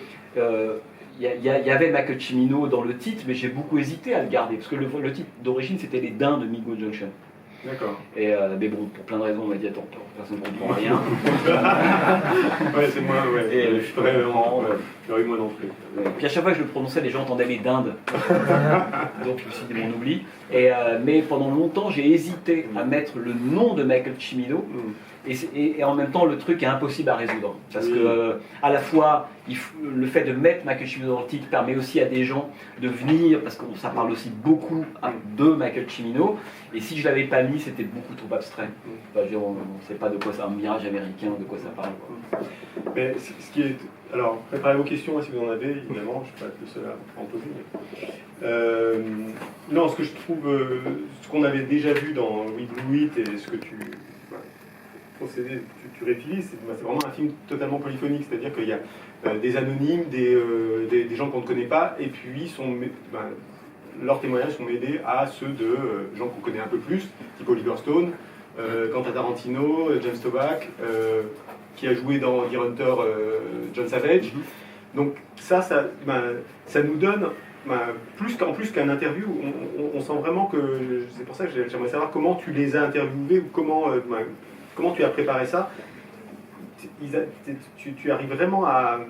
y avait Michael Cimino dans le titre, mais j'ai beaucoup hésité à le garder, parce que le titre d'origine, c'était Les Daims de Mingo Junction. D'accord. Mais bon, pour plein de raisons, on m'a dit attends, personne ne comprend rien. Ouais, c'est moi, ouais. Et je pourrais vraiment. Moi non plus. Puis à chaque fois que je le prononçais, les gens entendaient les dindes. Donc je me suis dit, on oublie. Mais pendant longtemps, j'ai hésité à mettre le nom de Michael Cimino. Et en même temps, le truc est impossible à résoudre. Parce que, à la fois, le fait de mettre Michael Cimino dans le titre permet aussi à des gens de venir, parce que ça parle aussi beaucoup de Michael Cimino. Et si je ne l'avais pas mis, c'était beaucoup trop abstrait. Enfin, on ne sait pas de quoi c'est un mirage américain, de quoi ça parle. Mais ce qui est. Alors, préparez vos questions si vous en avez, évidemment, je ne suis pas le seul à en poser. Non, ce que je trouve. Ce qu'on avait déjà vu dans We Blew It et ce que tu réutilises, c'est vraiment un film totalement polyphonique, c'est-à-dire qu'il y a des anonymes, des gens qu'on ne connaît pas, et puis leurs témoignages sont mêlés à ceux de gens qu'on connaît un peu plus, type Oliver Stone, Quentin Tarantino, James Toback, qui a joué dans The Hunter, John Savage. Donc ça nous donne, plus qu'un interview, on sent vraiment que, c'est pour ça que j'aimerais savoir comment tu les as interviewés, ou comment tu as préparé ça. Tu arrives vraiment à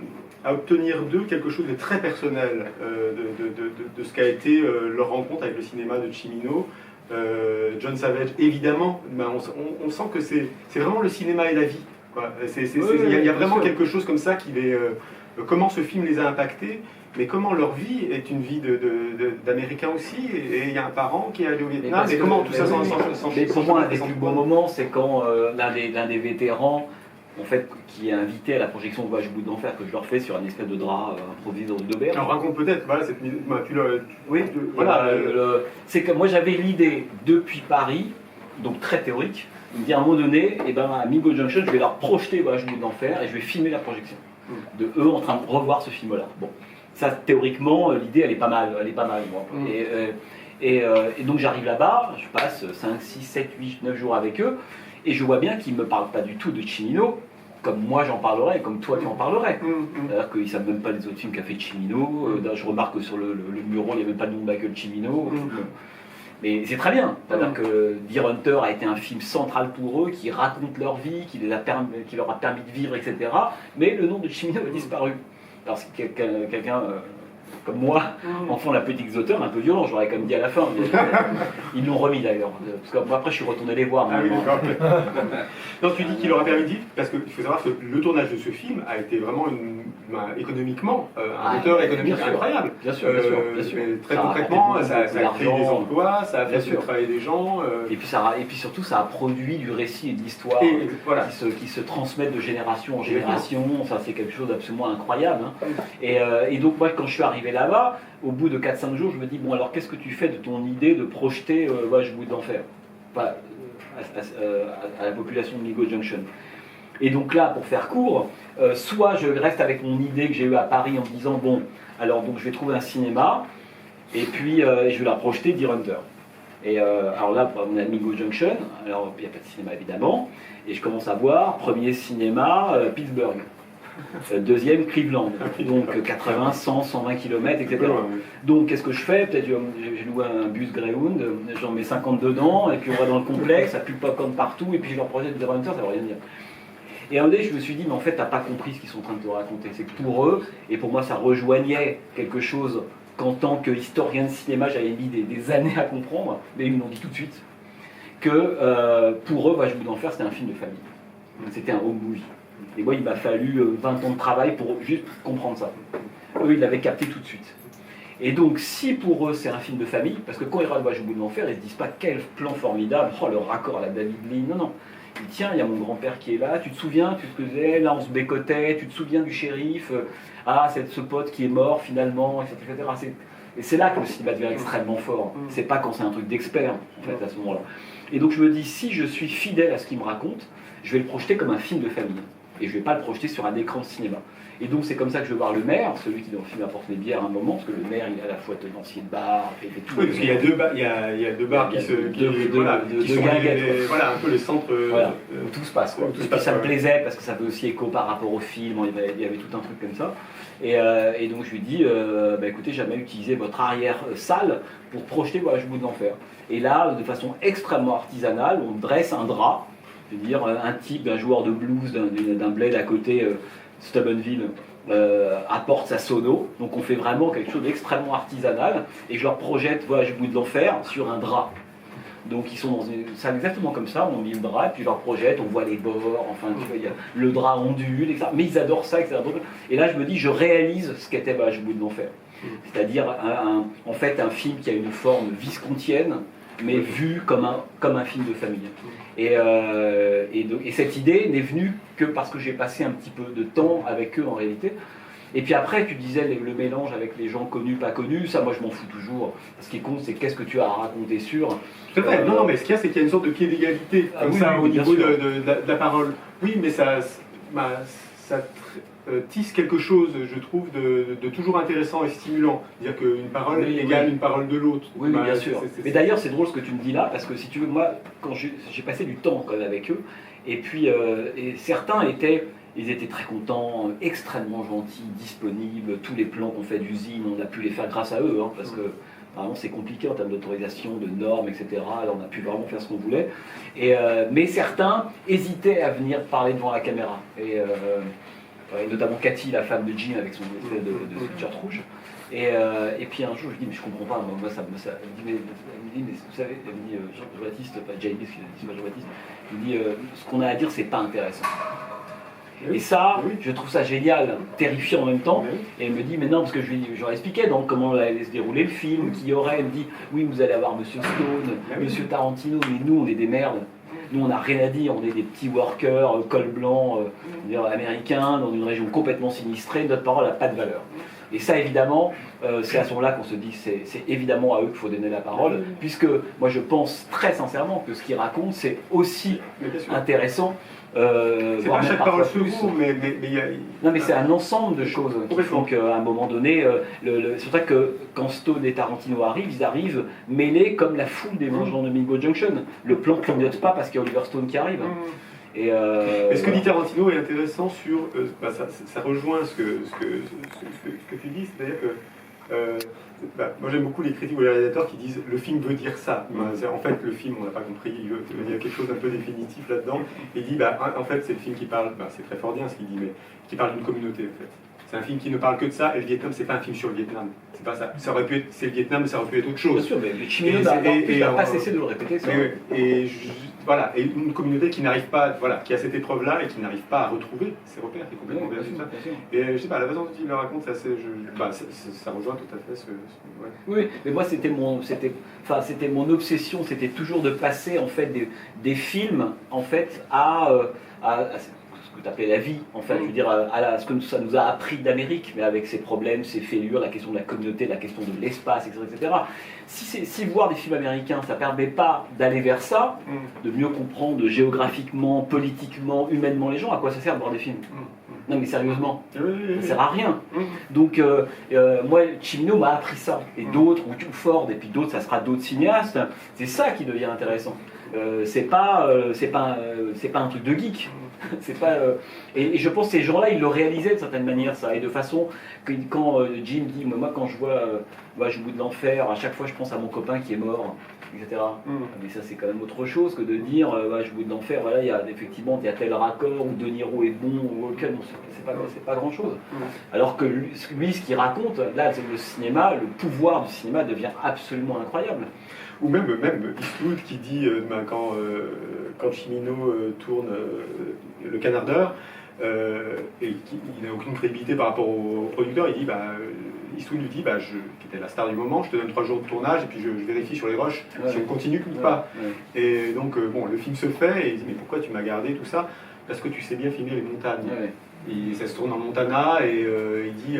obtenir d'eux quelque chose de très personnel de ce qu'a été leur rencontre avec le cinéma de Cimino. John Savage, évidemment, on sent que c'est vraiment le cinéma et la vie. Il y a vraiment quelque chose comme ça qui comment ce film les a impactés, mais comment leur vie est une vie d'Américains aussi, et il y a un parent qui est allé au Vietnam, et comment tout ça s'enchaîne. Mais pour moi, un des plus beaux moments, c'est quand l'un des vétérans, en fait, qui est invité à la projection de Voyage au bout de l'enfer, que je leur fais sur un espèce de drap improvisé dans une auberge. Alors raconte peut-être, voilà, c'est que moi j'avais l'idée depuis Paris, donc très théorique, de dire à un moment donné, à Mingo Junction, je vais leur projeter Voyage au bout de l'enfer et je vais filmer la projection de eux en train de revoir ce film-là. Bon, ça théoriquement, l'idée elle est pas mal, moi. Et donc j'arrive là-bas, je passe 5, 6, 7, 8, 9 jours avec eux, et je vois bien qu'ils ne me parlent pas du tout de Cimino, comme moi j'en parlerais, comme toi tu en parlerais. C'est-à-dire qu'ils ne savent même pas les autres films qu'a fait Cimino. Je remarque que sur le muron, il n'y a même pas le nom de Michael Cimino. Mais c'est très bien. C'est-à-dire que The Hunter a été un film central pour eux, qui raconte leur vie, qui leur a permis de vivre, etc. Mais le nom de Cimino a disparu. Parce que quelqu'un comme moi, enfant de la petite auteur, un peu violent, j'aurais quand même dit à la fin. Ils l'ont remis d'ailleurs. Parce que moi, après, je suis retourné les voir. Donc tu dis qu'il aura permis de vivre, parce qu'il faut savoir que le tournage de ce film a été vraiment économiquement un moteur économique incroyable. Bien sûr. Très concrètement, ça a créé des emplois, ça a fait travailler des gens. Et puis surtout, ça a produit du récit et de l'histoire qui se transmettent de génération en génération. Ça, c'est quelque chose d'absolument incroyable. Et donc moi, quand je suis arrivé là-bas, au bout de 4-5 jours, je me dis, bon alors qu'est-ce que tu fais de ton idée de projeter Voyage au bout de l'enfer à la population de Mingo Junction? Et donc là, pour faire court, soit je reste avec mon idée que j'ai eue à Paris en me disant, bon, alors donc je vais trouver un cinéma, et puis je vais la projeter The Hunter. Et alors là, on est à Mingo Junction, alors il n'y a pas de cinéma évidemment, et je commence à voir, premier cinéma, Pittsburgh. Deuxième, Cleveland, donc 80, 100, 120 km, etc. Donc qu'est-ce que je fais? Peut-être j'ai loué un bus Greyhound, j'en mets 50 dedans, et puis on va dans le complexe, ça pue le popcorn partout, et puis je leur projette The Hunter, ça ne veut rien dire. Et à un moment donné, je me suis dit, mais en fait, t'as pas compris ce qu'ils sont en train de te raconter. C'est que pour eux, et pour moi, ça rejoignait quelque chose qu'en tant qu'historien de cinéma, j'avais mis des années à comprendre, mais ils me l'ont dit tout de suite, que pour eux, Voyage au bout de l'enfer, c'était un film de famille. C'était un home movie. Et moi, il m'a fallu 20 ans de travail pour juste comprendre ça. Eux, ils l'avaient capté tout de suite. Et donc, si pour eux, c'est un film de famille, parce que quand ils regardent Voyage au bout de l'enfer, ils ne se disent pas quel plan formidable, oh, le raccord à la David Lean, non. Il dit, tiens, il y a mon grand-père qui est là, tu te souviens, tu te faisais, là on se bécotait, tu te souviens du shérif, ah, c'est ce pote qui est mort finalement, etc. Et c'est là que le cinéma devient extrêmement fort. C'est pas quand c'est un truc d'expert, en fait, à ce moment-là. Et donc je me dis, si je suis fidèle à ce qu'il me raconte, je vais le projeter comme un film de famille. Et je vais pas le projeter sur un écran de cinéma. Et donc c'est comme ça que je veux voir le maire, celui qui dans le film apporte les bières à un moment, parce que le maire il est à la fois tenancier de bar, il fait tout. Oui, parce qu'il y a deux bars, il y a deux bars qui sont voilà, un peu les centres où tout se passe. Quoi. Et puis ça me plaisait parce que ça fait aussi écho par rapport au film, il y avait tout un truc comme ça. Et donc je lui dis, écoutez, j'ai jamais utilisé votre arrière-salle pour projeter Voyage au bout de l'enfer. Et là, de façon extrêmement artisanale, on dresse un drap, c'est-à-dire un type d'un joueur de blues, d'un bled à côté, Steubenville, apporte sa sono, donc on fait vraiment quelque chose d'extrêmement artisanal, et je leur projette Voyage au bout de l'enfer sur un drap. Donc ils sont dans une salle exactement comme ça, on met le drap, et puis je leur projette, on voit les bords, enfin tu vois, le drap ondule, etc. Mais ils adorent ça, etc. Et là je me dis, je réalise ce qu'était Voyage au bout de l'enfer. C'est-à-dire en fait un film qui a une forme viscontienne, mais vu comme un film de famille. Et cette idée n'est venue que parce que j'ai passé un petit peu de temps avec eux en réalité. Et puis après, tu disais le mélange avec les gens connus, pas connus, ça moi je m'en fous toujours. Ce qui compte, c'est qu'est-ce que tu as à raconter sur. Tout à fait. Non, mais ce qu'il y a, c'est qu'il y a une sorte de pied d'égalité, comme ça, au niveau de la parole. Oui, mais ça tisse quelque chose, je trouve, de toujours intéressant et stimulant. C'est-à-dire qu'une parole égale une parole de l'autre. Oui, bien sûr. Mais d'ailleurs, c'est drôle ce que tu me dis là, parce que si tu veux, moi, quand j'ai passé du temps quand même avec eux, et puis certains ils étaient très contents, extrêmement gentils, disponibles. Tous les plans qu'on fait d'usine, on a pu les faire grâce à eux, hein, parce que vraiment c'est compliqué en termes d'autorisation, de normes, etc. Alors on a pu vraiment faire ce qu'on voulait. Mais certains hésitaient à venir parler devant la caméra. Et notamment Cathy, la femme de Jim, avec son espèce de sweatshirt rouge. Et puis un jour, je dis, mais je comprends pas, moi ça elle me dit, mais vous savez, elle me dit, Jean-Baptiste, pas Jamie, parce qu'il a dit, c'est pas Jean-Baptiste, il me dit, ce qu'on a à dire, c'est pas intéressant. Et ça, je trouve ça génial, terrifiant en même temps. Et elle me dit, mais non, parce que je lui expliquais donc comment allait se dérouler le film, qui y aurait. Elle me dit, oui, vous allez avoir Monsieur Stone, Monsieur Tarantino, mais nous, on est des merdes. Nous, on n'a rien à dire, on est des petits workers, col blanc, américains, dans une région complètement sinistrée, notre parole n'a pas de valeur. Et ça, évidemment, c'est à ce moment-là qu'on se dit que c'est évidemment à eux qu'il faut donner la parole, puisque moi, je pense très sincèrement que ce qu'ils racontent, c'est aussi intéressant. C'est pas chaque parole se vaut, mais il y a... Non, mais c'est un ensemble de choses qui font qu'à un moment donné, c'est vrai que quand Stone et Tarantino arrivent, ils arrivent mêlés comme la foule des gens de Mingo Junction. Le plan ne clignote pas parce qu'il y a Oliver Stone qui arrive. Et ce que dit Tarantino est intéressant sur... ça rejoint ce que tu dis, c'est-à-dire que... moi j'aime beaucoup les critiques ou les réalisateurs qui disent le film veut dire ça. En fait, le film, on n'a pas compris, il y a quelque chose d'un peu définitif là-dedans. Il dit en fait, c'est le film qui parle, c'est très fordien ce qu'il dit, mais qui parle d'une communauté en fait. C'est un film qui ne parle que de ça, et le Vietnam, c'est pas un film sur le Vietnam. C'est pas ça. Ça aurait pu être, c'est le Vietnam, mais ça aurait pu être autre chose. Bien sûr, mais Chimino n'a pas cessé de le répéter. Ça. Voilà, et une communauté qui n'arrive pas, qui a cette épreuve-là et qui n'arrive pas à retrouver ses repères, qui est complètement bien sûr. Et je sais pas, la façon dont il le raconte, ça rejoint tout à fait ce Oui, mais moi c'était mon obsession, c'était toujours de passer en fait des films en fait à ce que tu appelais la vie, en fait, je veux dire, à ce que ça nous a appris d'Amérique, mais avec ses problèmes, ses fêlures, la question de la communauté, la question de l'espace, etc. Si voir des films américains, ça ne permet pas d'aller vers ça, de mieux comprendre géographiquement, politiquement, humainement les gens, à quoi ça sert de voir des films? Non mais sérieusement, ça ne sert à rien. Donc moi, Cimino m'a appris ça, et d'autres, ou Ford, et puis d'autres, ça sera d'autres cinéastes, c'est ça qui devient intéressant. C'est pas un truc de geek. C'est pas, et je pense que ces gens-là, ils le réalisaient de certaine manière, ça. Et de façon que quand Jim dit, moi quand je vois je bout de l'enfer, à chaque fois je pense à mon copain qui est mort, etc. Mais ça c'est quand même autre chose que de dire, je bout de l'enfer, voilà, il y a effectivement tel raccord, ou De Niro est bon, ou Walken, bon, c'est pas grand-chose. Alors que lui, ce qu'il raconte, là, le cinéma, le pouvoir du cinéma devient absolument incroyable. Ou même Eastwood qui dit, quand Cimino tourne Le Canardeur, et qu'il n'a aucune crédibilité par rapport au producteur, il dit Eastwood lui dit, qui était la star du moment, je te donne 3 jours de tournage et puis je vérifie sur les rushs si on continue ou pas. Et donc, le film se fait et il dit, mais pourquoi tu m'as gardé, tout ça? Parce que tu sais bien filmer les montagnes. Et ça se tourne en Montana et il dit,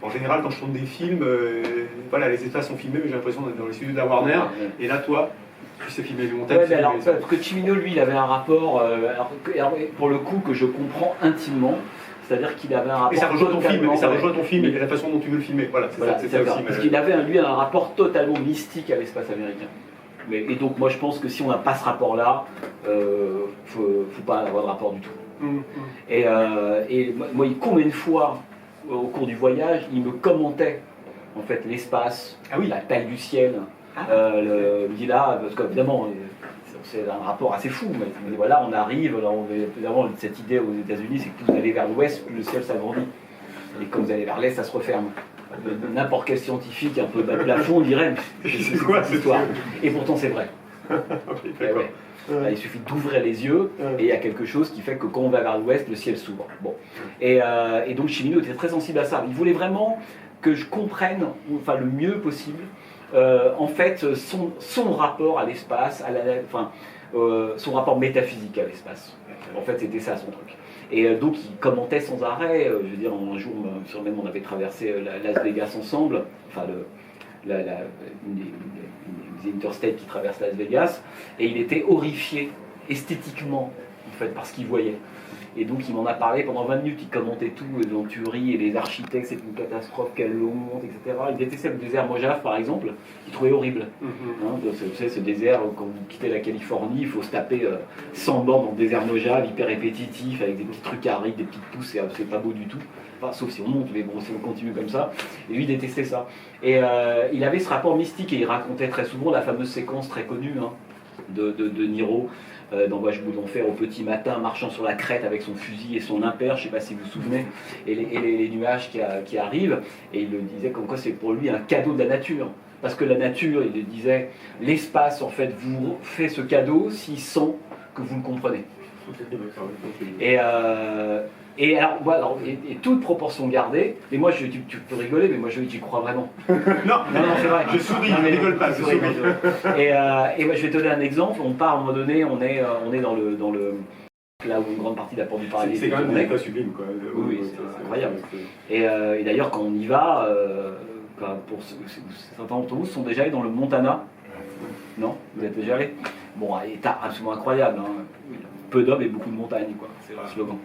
en général, quand je tourne des films, voilà, les espaces sont filmés, mais j'ai l'impression d'être dans les studios de la Warner. Et là, toi, tu sais filmer les montagnes. Mais alors, parce que Cimino, lui, il avait un rapport, pour le coup, que je comprends intimement. C'est-à-dire qu'il avait un rapport. Et ça rejoint ton film, et la façon dont tu veux le filmer. Voilà, c'est ça aussi. Parce qu'il avait, lui, un rapport totalement mystique à l'espace américain. Et donc, moi, je pense que si on n'a pas ce rapport-là, faut pas avoir de rapport du tout. Et moi, combien de fois, au cours du voyage, il me commentait, en fait, l'espace, la taille du ciel. Il dit là, parce qu'évidemment, c'est un rapport assez fou, mais voilà, on arrive, évidemment, cette idée aux États-Unis, c'est que plus vous allez vers l'ouest, plus le ciel s'agrandit. Et quand vous allez vers l'est, ça se referme. N'importe quel scientifique un peu bas de plafond dirait, c'est quoi cette histoire? Et pourtant, c'est vrai. Il suffit d'ouvrir les yeux et il y a quelque chose qui fait que quand on va vers l'ouest, le ciel s'ouvre. Bon. Et donc Cimino était très sensible à ça. Il voulait vraiment que je comprenne, enfin le mieux possible, en fait, son rapport à l'espace, son rapport métaphysique à l'espace. En fait, c'était ça son truc. Et donc, il commentait sans arrêt. Je veux dire, un jour, même on avait traversé Las Vegas ensemble, enfin, une des interstates qui traverse Las Vegas, et il était horrifié esthétiquement, en fait, par ce qu'il voyait. Et donc il m'en a parlé pendant 20 minutes, il commentait tout, l'Anturie et les architectes, c'est une catastrophe, quelle honte, etc. Il détestait le désert Mojave par exemple, qu'il trouvait horrible. Vous savez, ce désert, quand vous quittez la Californie, il faut se taper 100 bornes dans le désert Mojave, hyper répétitif, avec des petits trucs arides, des petites pousses, c'est pas beau du tout. Enfin, sauf si on monte, mais bon, si on continue comme ça. Et lui, il détestait ça. Et il avait ce rapport mystique, et il racontait très souvent la fameuse séquence très connue de Niro, dans Voyage au bout de l'enfer, au petit matin, marchant sur la crête avec son fusil et son impair, je ne sais pas si vous vous souvenez, et les nuages qui arrivent, et il le disait comme quoi c'est pour lui un cadeau de la nature. Parce que la nature, il le disait, l'espace en fait vous fait ce cadeau s'il sent que vous le comprenez. Et alors, voilà, et toute proportion gardée, et moi tu peux rigoler, mais moi j'y crois vraiment. non, c'est vrai. Je souris, je ne rigole pas. Et moi je vais te donner un exemple. On part à un moment donné, on est dans le là où une grande partie de la Porte du Paradis. C'est quand même des états sublimes, quoi. Oui, c'est incroyable. Et d'ailleurs, quand on y va, pour certains d'entre vous sont déjà allés dans le Montana. Non? Vous êtes déjà allés? Bon, état absolument incroyable. Peu d'hommes et beaucoup de montagnes, quoi. C'est le slogan.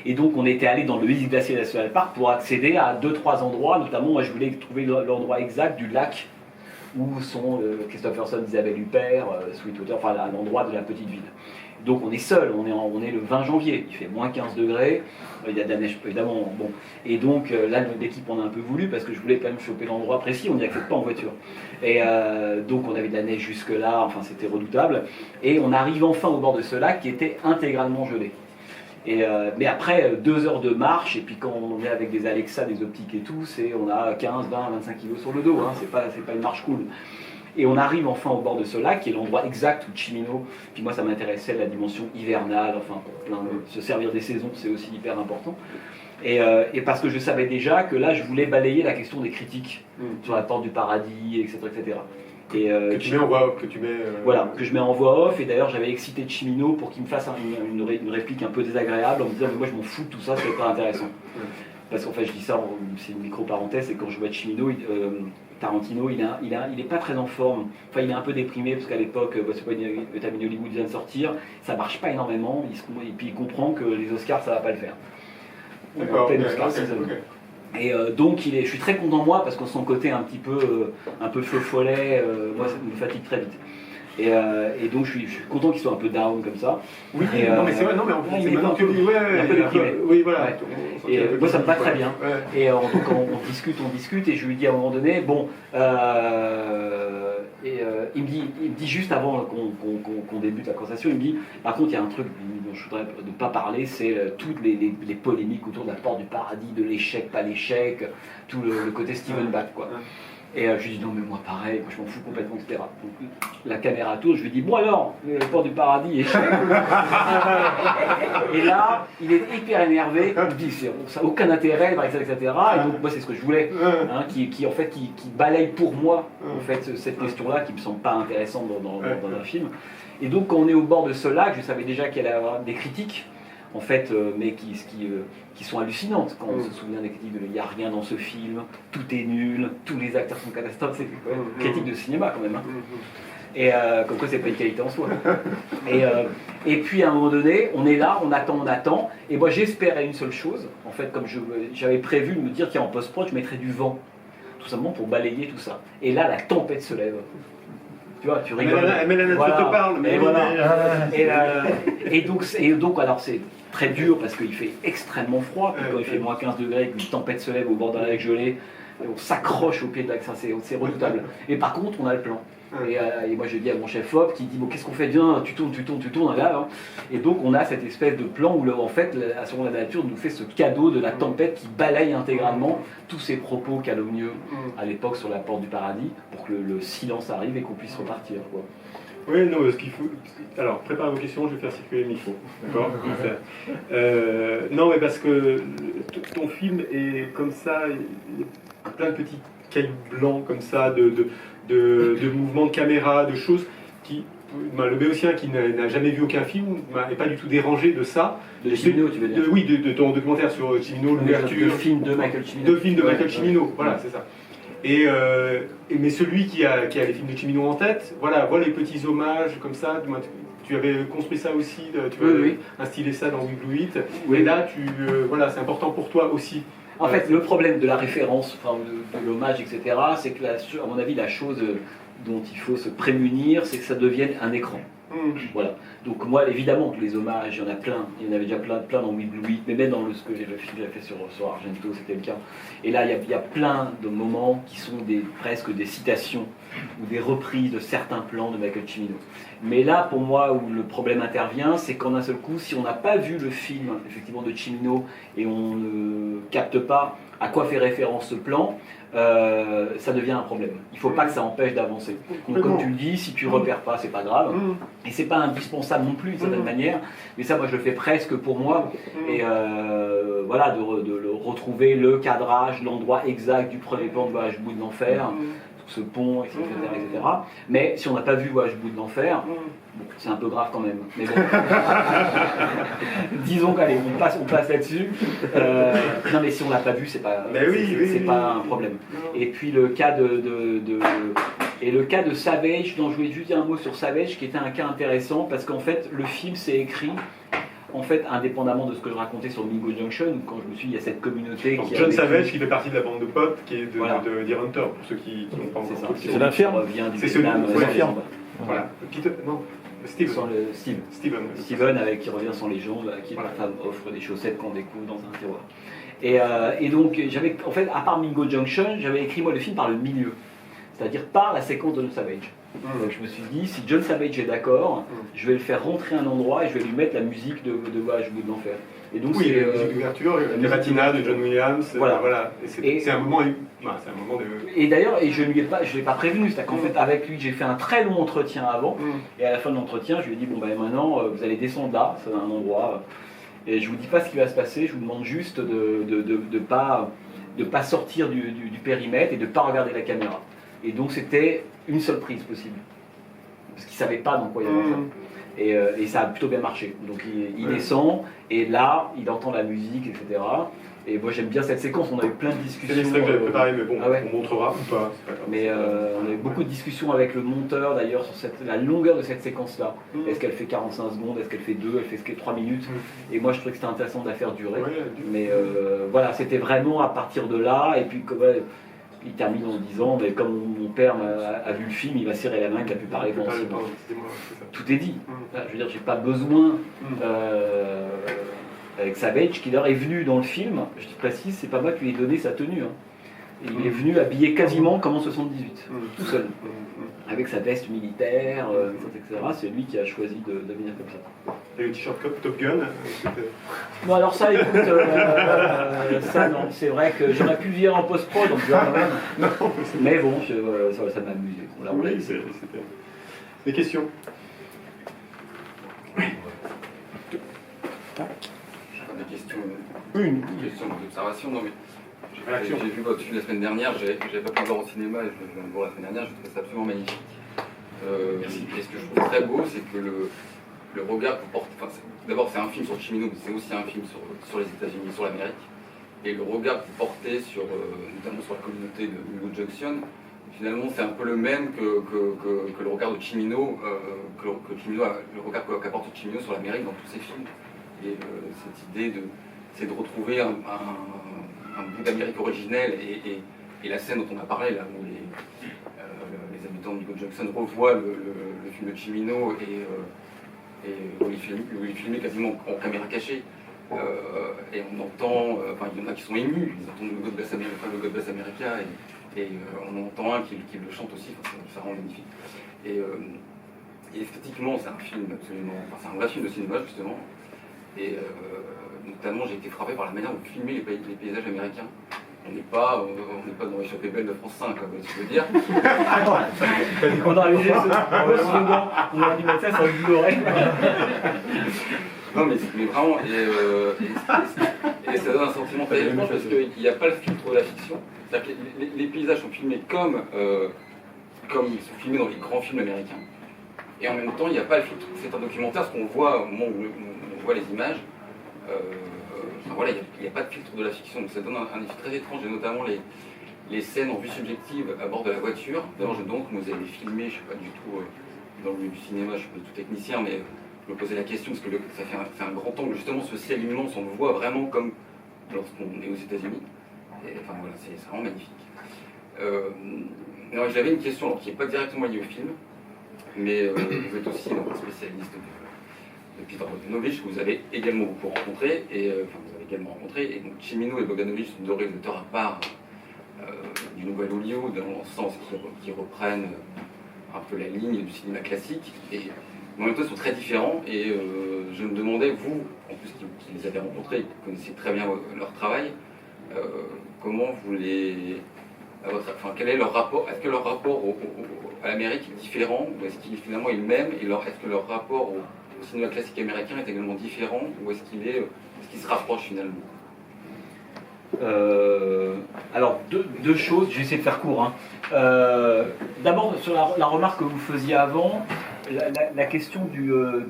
Et donc on était allé dans le East Glacier National Park pour accéder à 2-3 endroits, notamment moi je voulais trouver l'endroit exact du lac où sont Christopherson, Isabelle Huppert, Sweetwater, enfin l'endroit de la petite ville. Donc on est seul, on est le 20 janvier, il fait moins 15 degrés, il y a de la neige évidemment. Bon. Et donc là l'équipe on a un peu voulu parce que je voulais quand même choper l'endroit précis, on n'y accède pas en voiture. Et donc on avait de la neige jusque là, enfin c'était redoutable. Et on arrive enfin au bord de ce lac qui était intégralement gelé. Mais après 2 heures de marche, et puis quand on est avec des Alexa, des optiques et tout, on a 15, 20, 25 kilos sur le dos, c'est pas une marche cool. Et on arrive enfin au bord de ce lac, qui est l'endroit exact où Cimino, puis moi ça m'intéressait la dimension hivernale, enfin pour se servir des saisons, c'est aussi hyper important. Et parce que je savais déjà que là je voulais balayer la question des critiques sur la Porte du Paradis, etc. etc. Que tu mets en voix off, Voilà, que je mets en voix off, et d'ailleurs j'avais excité Cimino pour qu'il me fasse une réplique un peu désagréable en me disant mais moi je m'en fous de tout ça, c'est pas intéressant. Parce qu'en fait je dis ça, c'est une micro-parenthèse, et quand je vois Cimino, Tarantino, il est pas très en forme, enfin il est un peu déprimé parce qu'à l'époque, c'est pas une Termine Hollywood vient de sortir, ça marche pas énormément, et puis il comprend que les Oscars ça va pas le faire. D'accord, Et donc je suis très content moi parce que son côté un peu feu follet, moi ça me fatigue très vite. Et donc je suis content qu'il soit un peu down comme ça. Oui, non mais c'est vrai, non mais en plus, c'est maintenant que tu dis, un peu déprimé. Oui, voilà. Ouais. Et moi ça me va très bien. Ouais. Et donc on discute, et je lui dis à un moment donné, bon, il me dit juste avant qu'on débute la conversation, il me dit, par contre il y a un truc dont je voudrais ne pas parler, c'est toutes les polémiques autour de la Porte du Paradis, de l'échec, pas l'échec, tout le côté Steven Bach, quoi. Et je lui dis non mais moi pareil, moi, je m'en fous complètement, etc. Donc la caméra tourne, je lui dis bon alors, le port du paradis est cher. Et là, il est hyper énervé, il me dit ça n'a aucun intérêt, etc. Et donc moi c'est ce que je voulais, hein, qui en fait qui balaye pour moi en fait cette question-là qui me semble pas intéressante dans un film. Et donc quand on est au bord de ce lac, je savais déjà qu'il allait y avoir des critiques. En fait, mais qui sont hallucinantes. Quand on se souvient des critiques de « il n'y a rien dans ce film, tout est nul, tous les acteurs sont catastrophes », c'est une critique de cinéma quand même. Hein. Et comme quoi c'est pas une qualité en soi. Et puis à un moment donné, on est là, on attend, et moi j'espérais une seule chose, en fait comme j'avais prévu de me dire qu'en post-prod je mettrais du vent, tout simplement pour balayer tout ça. Et là la tempête se lève. Tu vois, tu rigoles. Mais la nature te parle. Mais et, voilà. Et donc, alors c'est très dur parce qu'il fait extrêmement froid. Puis quand il fait moins 15 degrés, une tempête se lève au bord d'un lac gelé, et on s'accroche au pied de lac, ça c'est redoutable. Et par contre, on a le plan. Et moi je dis à mon chef op qui dit bon qu'est-ce qu'on fait, viens, tu tournes là, hein. Et donc on a cette espèce de plan où en fait à ce moment la nature nous fait ce cadeau de la tempête qui balaye intégralement tous ces propos calomnieux à l'époque sur la porte du paradis pour que le silence arrive et qu'on puisse repartir quoi. Oui, non, ce qu'il faut. Alors, préparez vos questions, je vais faire circuler le micro. D'accord. Non, mais parce que ton film est comme ça, il y a plein de petits cailloux blancs comme ça, de mouvements de caméra, de choses qui. Le Béotien qui n'a jamais vu aucun film n'est pas du tout dérangé de ça. De Cimino, tu veux dire? Oui, de ton documentaire sur Cimino, l'ouverture. De film de Michael Cimino. De film de Michael Cimino, voilà, c'est ça. Mais celui qui a les films de Cimino en tête, voilà, voit les petits hommages comme ça. Tu avais construit ça aussi, tu avais instillé ça dans We Blue It. Oui. Et là, voilà, c'est important pour toi aussi. En fait, le problème de la référence, enfin, de l'hommage, etc., c'est que, à mon avis, la chose dont il faut se prémunir, c'est que ça devienne un écran. Voilà. Donc moi, évidemment, les hommages, il y en a plein. Il y en avait déjà plein dans We Blue It, mais même dans le film que j'ai fait sur Argento, c'était le cas. Et là, il y a plein de moments qui sont presque des citations ou des reprises de certains plans de Michael Cimino. Mais là, pour moi, où le problème intervient, c'est qu'en un seul coup, si on n'a pas vu le film, effectivement, de Cimino, et on ne capte pas à quoi fait référence ce plan, ça devient un problème. Il ne faut pas que ça empêche d'avancer. Donc comme tu le dis, si tu ne repères pas, c'est pas grave. Et c'est pas indispensable non plus d'une certaine manière. Mais ça, moi, je le fais presque pour moi. Et voilà, de retrouver le cadrage, l'endroit exact du premier plan de Voyage au bout de l'enfer, ce pont, etc., etc. Mais si on n'a pas vu Voyage au bout de l'enfer, bon, c'est un peu grave quand même. Mais bon. Disons qu'allez, on passe là-dessus. Non mais si on l'a pas vu, c'est pas un problème. Et puis le cas le cas de Savage, dont je voulais juste dire un mot sur Savage, qui était un cas intéressant parce qu'en fait le film s'est écrit. En fait, indépendamment de ce que je racontais sur Mingo Junction, quand je me suis dit, il y a cette communauté qui John Savage, qui fait partie de la bande de pop, qui est de Deer Hunter, pour ceux qui n'ont pas encore. C'est l'infirme. C'est celui de l'infirme. Voilà. Steven, qui revient sans légende, à qui la femme offre des chaussettes qu'on découvre dans un tiroir. Et donc, en fait, à part Mingo Junction, j'avais écrit moi le film par le milieu, c'est-à-dire par la séquence de John Savage. Donc je me suis dit, si John Savage est d'accord, je vais le faire rentrer à un endroit et je vais lui mettre la musique de Voyage au bout de l'enfer. Et donc oui, la musique d'ouverture, la Latina de John Williams, voilà. Et c'est un moment de... Et d'ailleurs, je ne l'ai pas prévenu, c'est-à-dire qu'en fait, avec lui, j'ai fait un très long entretien avant, et à la fin de l'entretien, je lui ai dit, bon ben maintenant, vous allez descendre là, c'est un endroit, et je vous dis pas ce qui va se passer, je vous demande juste de pas sortir du périmètre et de pas regarder la caméra. Et donc c'était une seule prise possible, parce qu'il ne savait pas dans quoi il allait faire. Et ça a plutôt bien marché. Donc il descend, et là, il entend la musique, etc. Et moi j'aime bien cette séquence, on a eu plein de discussions. C'est l'extrait que j'avais préparé, mais bon, on montrera ou pas. Mais on a eu beaucoup de discussions avec le monteur d'ailleurs sur la longueur de cette séquence-là. Est-ce qu'elle fait 45 secondes, est-ce qu'elle fait 2, elle fait 3 minutes. Et moi je trouvais que c'était intéressant de la faire durer. Mais voilà, c'était vraiment à partir de là, et puis il termine en disant, mais comme mon père a vu le film, il va serrer la main qu'il a pu parler pendant 6 mois. Tout est dit. Je veux dire, j'ai pas besoin, avec Savage, qui d'ailleurs est venu dans le film, je te précise, c'est pas moi qui lui ai donné sa tenue. Il est venu habillé quasiment comme en 78, tout seul, avec sa veste militaire, etc. C'est lui qui a choisi de venir comme ça. Et le t-shirt Top Gun, bon alors ça, écoute, ça non, c'est vrai que j'aurais pu le virer en post-pro, donc quand même. Mais bon, ça m'a amusé. Oui, c'était... Des questions? Des questions, Une question d'observation. Non, mais réaction. j'ai vu votre film la semaine dernière, j'avais pas pu le voir au cinéma, je viens de le voir la semaine dernière, je trouve ça absolument magnifique. Et ce que je trouve très beau, c'est que le regard que porte. Enfin, d'abord, c'est un film sur Cimino, mais c'est aussi un film sur les États-Unis, sur l'Amérique. Et le regard que vous portez sur, notamment sur la communauté de Hugo Jackson, finalement, c'est un peu le même que le regard de Cimino, le regard qu'apporte Cimino sur l'Amérique dans tous ses films. Et cette idée c'est de retrouver un bout d'Amérique originelle et la scène dont on a parlé, là, où les habitants de Hugo Jackson revoient le film de Cimino et où il filmait quasiment en caméra cachée. Et on entend, enfin il y en a qui sont émus, ils entendent le God Bless America et on entend un qui le chante aussi, enfin, ça rend magnifique. Et esthétiquement, c'est un film absolument, enfin c'est un vrai film de cinéma justement. Et notamment, j'ai été frappé par la manière dont vous filmez les paysages américains. On n'est pas dans l'échappée belle de France 5, comme tu veux dire. On aurait dû mettre ça sur le Blu-ray. Non, mais vraiment, et ça donne un sentiment très étrange parce qu'il n'y a pas le filtre de la fiction. C'est-à-dire que les paysages sont filmés comme ils sont filmés dans les grands films américains. Et en même temps, il n'y a pas le filtre. C'est un documentaire, ce qu'on voit au moment où on voit les images. Enfin, voilà, il n'y a pas de filtre de la fiction, donc ça donne un effet très étrange, et notamment les scènes en vue subjective à bord de la voiture. D'ailleurs, donc, vous avez filmé, je ne suis pas du tout dans le milieu du cinéma, je suis pas du tout technicien, mais je me posais la question, parce que ça fait un grand angle, justement, ce ciel immense, on le voit vraiment comme lorsqu'on est aux États-Unis. Et enfin voilà, c'est vraiment magnifique. J'avais une question alors, qui n'est pas directement liée au film, mais vous êtes aussi un spécialiste de Peter Bogdanovich, que vous avez également beaucoup rencontré, et donc Cimino et Bogdanovich sont deux réalisateurs à part du Nouvel Hollywood, dans le sens qui reprennent un peu la ligne du cinéma classique, et en même temps ils sont très différents, et je me demandais, vous, en plus qui les avez rencontrés, qui connaissez très bien leur travail, comment vous quel est leur rapport? Est-ce que leur rapport à l'Amérique est différent, ou est-ce qu'il finalement est le même, et est-ce que leur rapport au cinéma classique américain est également différent, ou est-ce qu'il se rapproche finalement? Alors, deux choses, je vais essayer de faire court. Hein. D'abord, sur la remarque que vous faisiez avant, la question de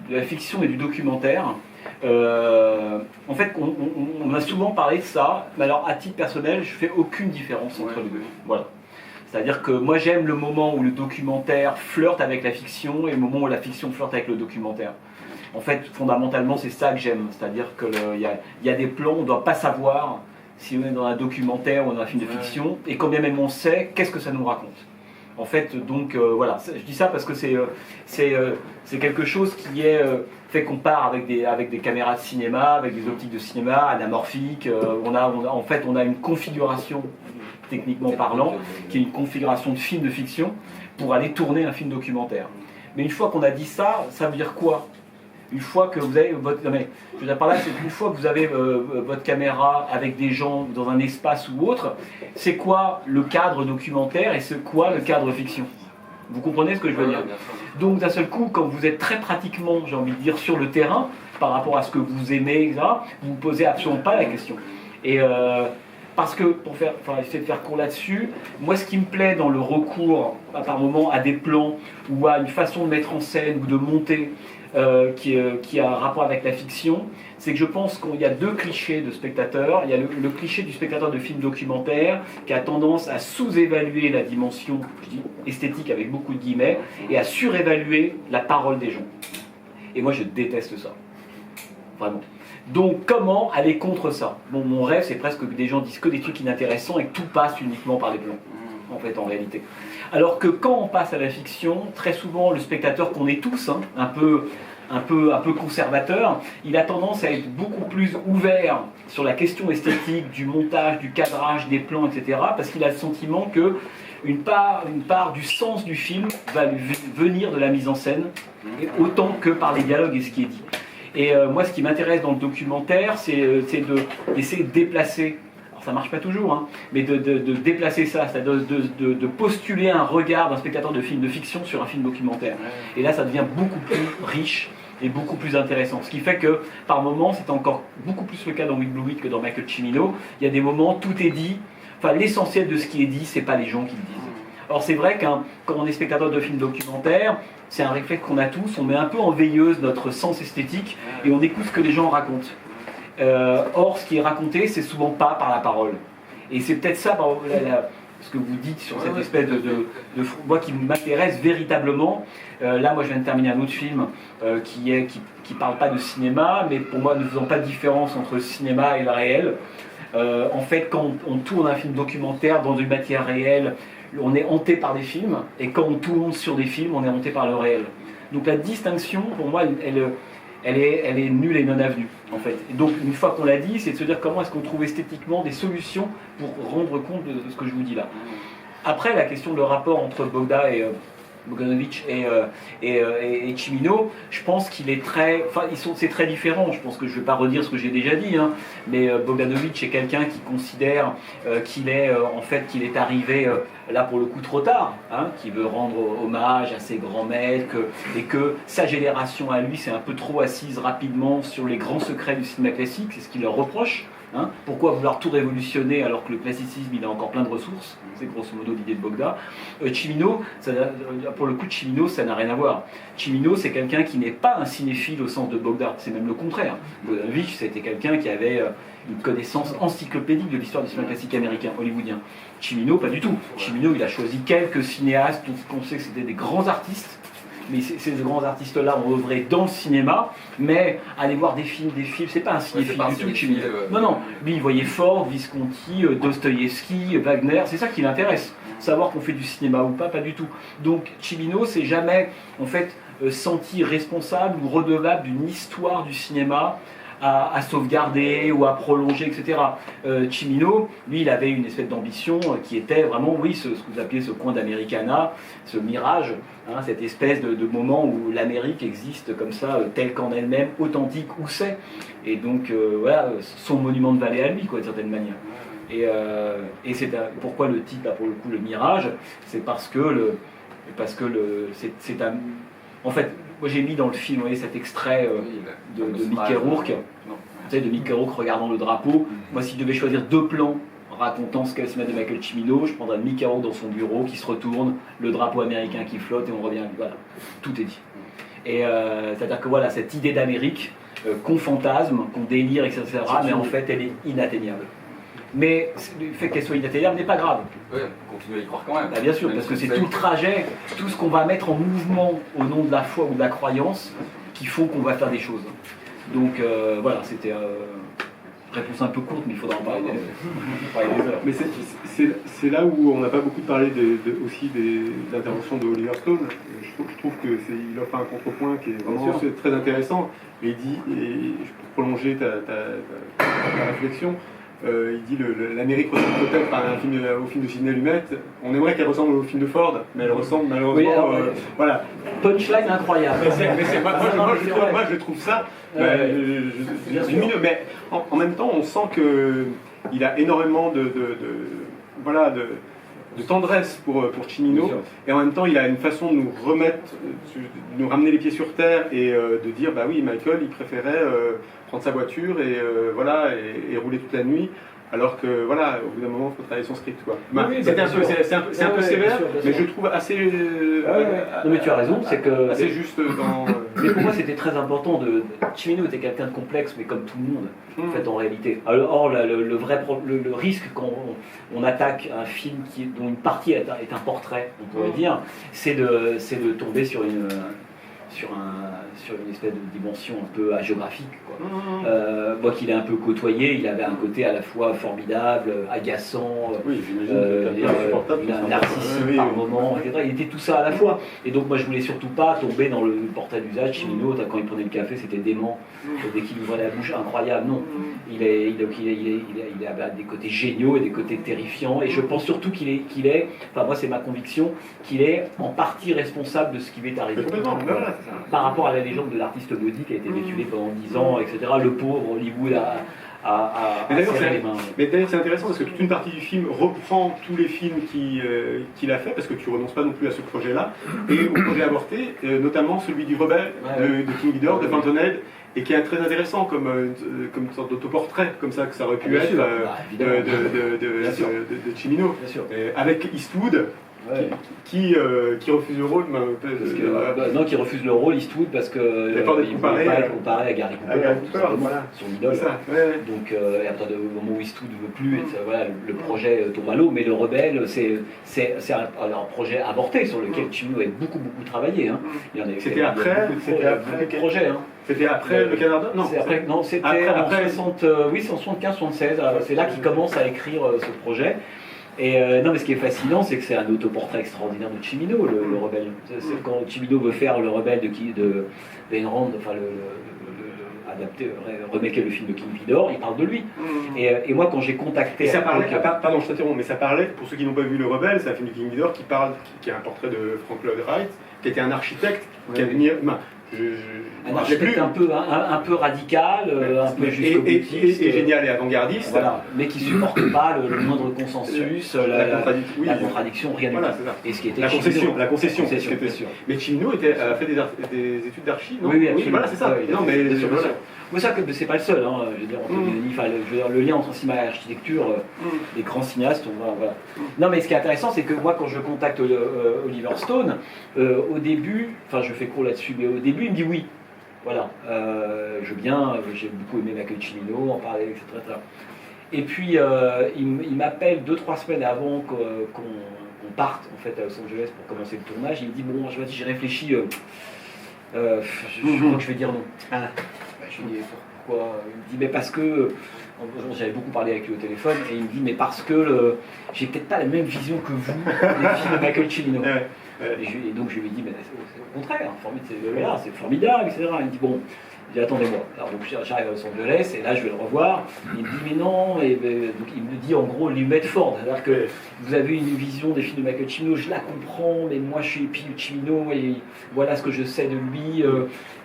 la fiction et du documentaire. En fait, on a souvent parlé de ça, mais alors à titre personnel, je fais aucune différence entre les deux. Voilà. C'est-à-dire que moi j'aime le moment où le documentaire flirte avec la fiction et le moment où la fiction flirte avec le documentaire. En fait, fondamentalement, c'est ça que j'aime. C'est-à-dire qu'il y a des plans, on ne doit pas savoir si on est dans un documentaire ou dans un film de fiction, et quand bien même on sait, qu'est-ce que ça nous raconte. En fait, donc voilà, je dis ça parce que c'est quelque chose qui est fait qu'on part avec des caméras de cinéma, avec des optiques de cinéma anamorphiques. On a une configuration, techniquement parlant, qui est une configuration de film de fiction pour aller tourner un film documentaire. Mais une fois qu'on a dit ça, ça veut dire quoi? Une fois que vous avez votre... Non mais, je veux dire par là, c'est qu'une fois que vous avez votre caméra avec des gens dans un espace ou autre, c'est quoi le cadre documentaire et c'est quoi le cadre fiction? Vous comprenez ce que je veux dire? Donc d'un seul coup, quand vous êtes très pratiquement, j'ai envie de dire, sur le terrain, par rapport à ce que vous aimez, etc., vous ne vous posez absolument pas la question. Et parce que, essayer de faire court là-dessus, moi ce qui me plaît dans le recours, par moment, à des plans ou à une façon de mettre en scène ou de monter, qui a un rapport avec la fiction, c'est que je pense qu'il y a deux clichés de spectateurs. Il y a le cliché du spectateur de film documentaire qui a tendance à sous-évaluer la dimension, je dis, esthétique avec beaucoup de guillemets, et à surévaluer la parole des gens. Et moi je déteste ça. Vraiment. Donc comment aller contre ça? Bon, mon rêve c'est presque que des gens disent que des trucs inintéressants et que tout passe uniquement par les plans, en fait, en réalité. Alors que quand on passe à la fiction, très souvent le spectateur qu'on est tous, un peu conservateur, il a tendance à être beaucoup plus ouvert sur la question esthétique, du montage, du cadrage, des plans, etc. Parce qu'il a le sentiment que une part du sens du film va venir de la mise en scène, et autant que par les dialogues et ce qui est dit. Et moi, ce qui m'intéresse dans le documentaire, c'est d'essayer de déplacer, alors ça marche pas toujours, hein, mais de déplacer ça, c'est-à-dire de postuler un regard d'un spectateur de film de fiction sur un film documentaire. Et là, ça devient beaucoup plus riche et beaucoup plus intéressant. Ce qui fait que, par moments, c'est encore beaucoup plus le cas dans With Blue Week que dans Michael Cimino. Il y a des moments, tout est dit. Enfin, l'essentiel de ce qui est dit, c'est pas les gens qui le disent. Or, c'est vrai quand on est spectateur de films documentaires, c'est un réflexe qu'on a tous, on met un peu en veilleuse notre sens esthétique et on écoute ce que les gens racontent. Or, ce qui est raconté, c'est souvent pas par la parole. Et c'est peut-être ça, ce que vous dites sur cette espèce de moi qui m'intéresse véritablement. Là, moi, je viens de terminer un autre film qui parle pas de cinéma, mais pour moi, ne faisant pas de différence entre le cinéma et le réel. En fait, quand on tourne un film documentaire dans une matière réelle, on est hanté par des films, et quand on tourne sur des films, on est hanté par le réel. Donc la distinction, pour moi, elle est nulle et non avenue, en fait. Et donc, une fois qu'on l'a dit, c'est de se dire comment est-ce qu'on trouve esthétiquement des solutions pour rendre compte de ce que je vous dis là. Après, la question de le rapport entre Bogdanovich et Cimino, je pense qu'il est c'est très différent. Je pense que je ne vais pas redire ce que j'ai déjà dit, hein, mais Bogdanovich est quelqu'un qui considère qu'il est arrivé là pour le coup trop tard, hein, qui veut rendre hommage à ses grands maîtres, et que sa génération à lui s'est un peu trop assise rapidement sur les grands secrets du cinéma classique, c'est ce qu'il leur reproche. Hein, pourquoi vouloir tout révolutionner alors que le classicisme il a encore plein de ressources? C'est grosso modo l'idée de Bogda. Cimino, pour le coup, Cimino, ça n'a rien à voir. Cimino, c'est quelqu'un qui n'est pas un cinéphile au sens de Bogda, c'est même le contraire. Bogdanovich, c'était quelqu'un qui avait une connaissance encyclopédique de l'histoire du cinéma classique américain, hollywoodien. Cimino, pas du tout. Cimino, il a choisi quelques cinéastes dont on sait que c'était des grands artistes. Mais ces grands artistes-là ont œuvré dans le cinéma, mais aller voir des films, c'est pas un cinéphile du tout, Cimino. Non, lui il voyait Ford, Visconti, Dostoïevski, Wagner, c'est ça qui l'intéresse. Savoir qu'on fait du cinéma ou pas du tout. Donc Cimino s'est jamais, en fait, senti responsable ou redevable d'une histoire du cinéma à sauvegarder ou à prolonger, etc. Cimino, lui, il avait une espèce d'ambition qui était vraiment, oui, ce que vous appelez ce coin d'Americana, ce mirage, hein, cette espèce de moment où l'Amérique existe comme ça, telle qu'en elle-même, authentique où c'est. Et donc, voilà, son monument de vallée à lui, quoi, d'une certaine manière. Et c'est pourquoi le titre, là, pour le coup, le mirage, c'est parce que c'est un... En fait, moi j'ai mis dans le film, vous voyez, cet extrait de Mickey Rourke, vous savez, de Mickey Rourke regardant le drapeau. Moi, si je devais choisir deux plans racontant ce qu'est le cinéma de Michael Cimino, je prendrais Mickey Rourke dans son bureau qui se retourne, le drapeau américain qui flotte et on revient. Voilà, tout est dit. Et c'est-à-dire que voilà, cette idée d'Amérique qu'on fantasme, qu'on délire, etc., mais en fait, elle est inatteignable. Mais le fait qu'elle soit inatteignable n'est pas grave. Oui, continuez à y croire quand même. Bah, bien sûr, parce que c'est tout le trajet, tout ce qu'on va mettre en mouvement au nom de la foi ou de la croyance qui font qu'on va faire des choses. Donc voilà, c'était réponse un peu courte, mais il faudra en parler des heures. Mais c'est là où on n'a pas beaucoup parlé aussi des interventions de Oliver Stone. Je trouve qu'il offre un contrepoint qui est vraiment très intéressant. Et il dit, et pour prolonger ta réflexion, il dit l'Amérique ressemble peut-être au film de Sidney Lumet. On aimerait qu'elle ressemble au film de Ford, mais elle ressemble malheureusement. Oui, alors, voilà. Punchline incroyable. Moi je trouve ça lumineux, mais en même temps on sent qu'il a énormément de tendresse pour Cimino, et en même temps il a une façon de nous ramener les pieds sur terre et de dire bah oui, Michael il préférait prendre sa voiture et rouler toute la nuit, alors que voilà, au bout d'un moment il faut travailler son script, quoi. C'est un peu sévère, mais je trouve assez non mais tu as raison, c'est que assez juste dans mais pour moi c'était très important Cimino était quelqu'un de complexe, mais comme tout le monde en fait en réalité. Alors le risque quand on attaque un film dont une partie est un portrait, on pourrait dire, c'est de tomber sur sur une espèce de dimension un peu hagiographique, quoi. Moi qui l'ai un peu côtoyé, il avait un côté à la fois formidable, agaçant, narcissique par moment, etc. Il était tout ça à la fois. Et donc moi je voulais surtout pas tomber dans le portrait d'usage. Cimino, quand il prenait le café, c'était dément. Dès qu'il ouvrait la bouche, incroyable. Non, il a des côtés géniaux et des côtés terrifiants. Et je pense surtout qu'il est, enfin moi c'est ma conviction, qu'il est en partie responsable de ce qui lui est arrivé. Voilà. Par rapport à la légende de l'artiste maudit qui a été détulé pendant 10 ans, etc. Le pauvre Hollywood a serré les mains. Mais d'ailleurs, c'est intéressant parce que toute une partie du film reprend tous les films qu'il a fait, parce que tu renonces pas non plus à ce projet-là, et au projet avorté, notamment celui du rebelle de King Vidor, de Fountainhead, et qui est très intéressant comme une sorte d'autoportrait, comme ça que ça aurait pu être de Cimino, avec Eastwood. Ouais. Qui refuse le rôle non, qui refuse le rôle Eastwood parce que il ne voulait pas être comparé à Gary Cooper, voilà. son idole. Donc à partir du moment où Eastwood ne veut plus, voilà, le projet tombe à l'eau. Mais le rebelle, c'est un projet avorté sur lequel Cimino a beaucoup travaillé. Hein. C'était après le projet. Hein. C'était après le Canada? Non, c'était en 75-76. C'est là qu'il commence à écrire ce projet. Et non, mais ce qui est fascinant, c'est que c'est un autoportrait extraordinaire de Cimino, le rebelle. C'est quand Cimino veut faire le rebelle de Ben Rand, enfin adapter, remaker le film de King Vidor, il parle de lui. Et moi, quand j'ai contacté... Et ça parlait, pardon, je t'interromps, mais ça parlait, pour ceux qui n'ont pas vu le rebelle, c'est un film de King Vidor qui est un portrait de Frank Lloyd Wright, qui était un architecte, qui a venu... un architecte un peu radical, un peu jusqu'au-boutiste, et génial et avant-gardiste, voilà, mais qui supporte pas le moindre consensus, la contradiction, rien du tout. Et ce qui était la concession, bien sûr. Mais Cimino a fait des études d'archi, non? Oui, absolument. Voilà, c'est ça. Non, mais bien sûr. Mais ça, c'est pas le seul. Hein. Je veux dire, le lien entre cinéma et architecture, les grands cinéastes, voilà. Non, mais ce qui est intéressant, c'est que moi, quand je contacte Oliver Stone, au début, enfin, je fais court là-dessus, mais au début, il me dit oui. Voilà, je viens, j'ai beaucoup aimé Michael Cimino, en parler, etc. Et puis, il m'appelle 2-3 semaines avant qu'on parte en fait, à Los Angeles pour commencer le tournage. Il me dit, bon, j'ai réfléchi, je crois que je vais dire non. Je lui dis, pourquoi? Il me dit, mais parce que... J'avais beaucoup parlé avec lui au téléphone, et il me dit, mais parce que j'ai peut-être pas la même vision que vous des films de Michael Cimino. Et donc je lui ai dit, mais c'est au contraire, c'est formidable, etc. Il me dit, bon, il dit, attendez-moi. Alors donc j'arrive à Los Angeles, et là je vais le revoir. Il me dit, mais non, et donc il me dit en gros Lee Medford, c'est-à-dire que vous avez une vision des films de Michael Cimino, je la comprends, mais moi je suis épi de Cimino, et voilà ce que je sais de lui.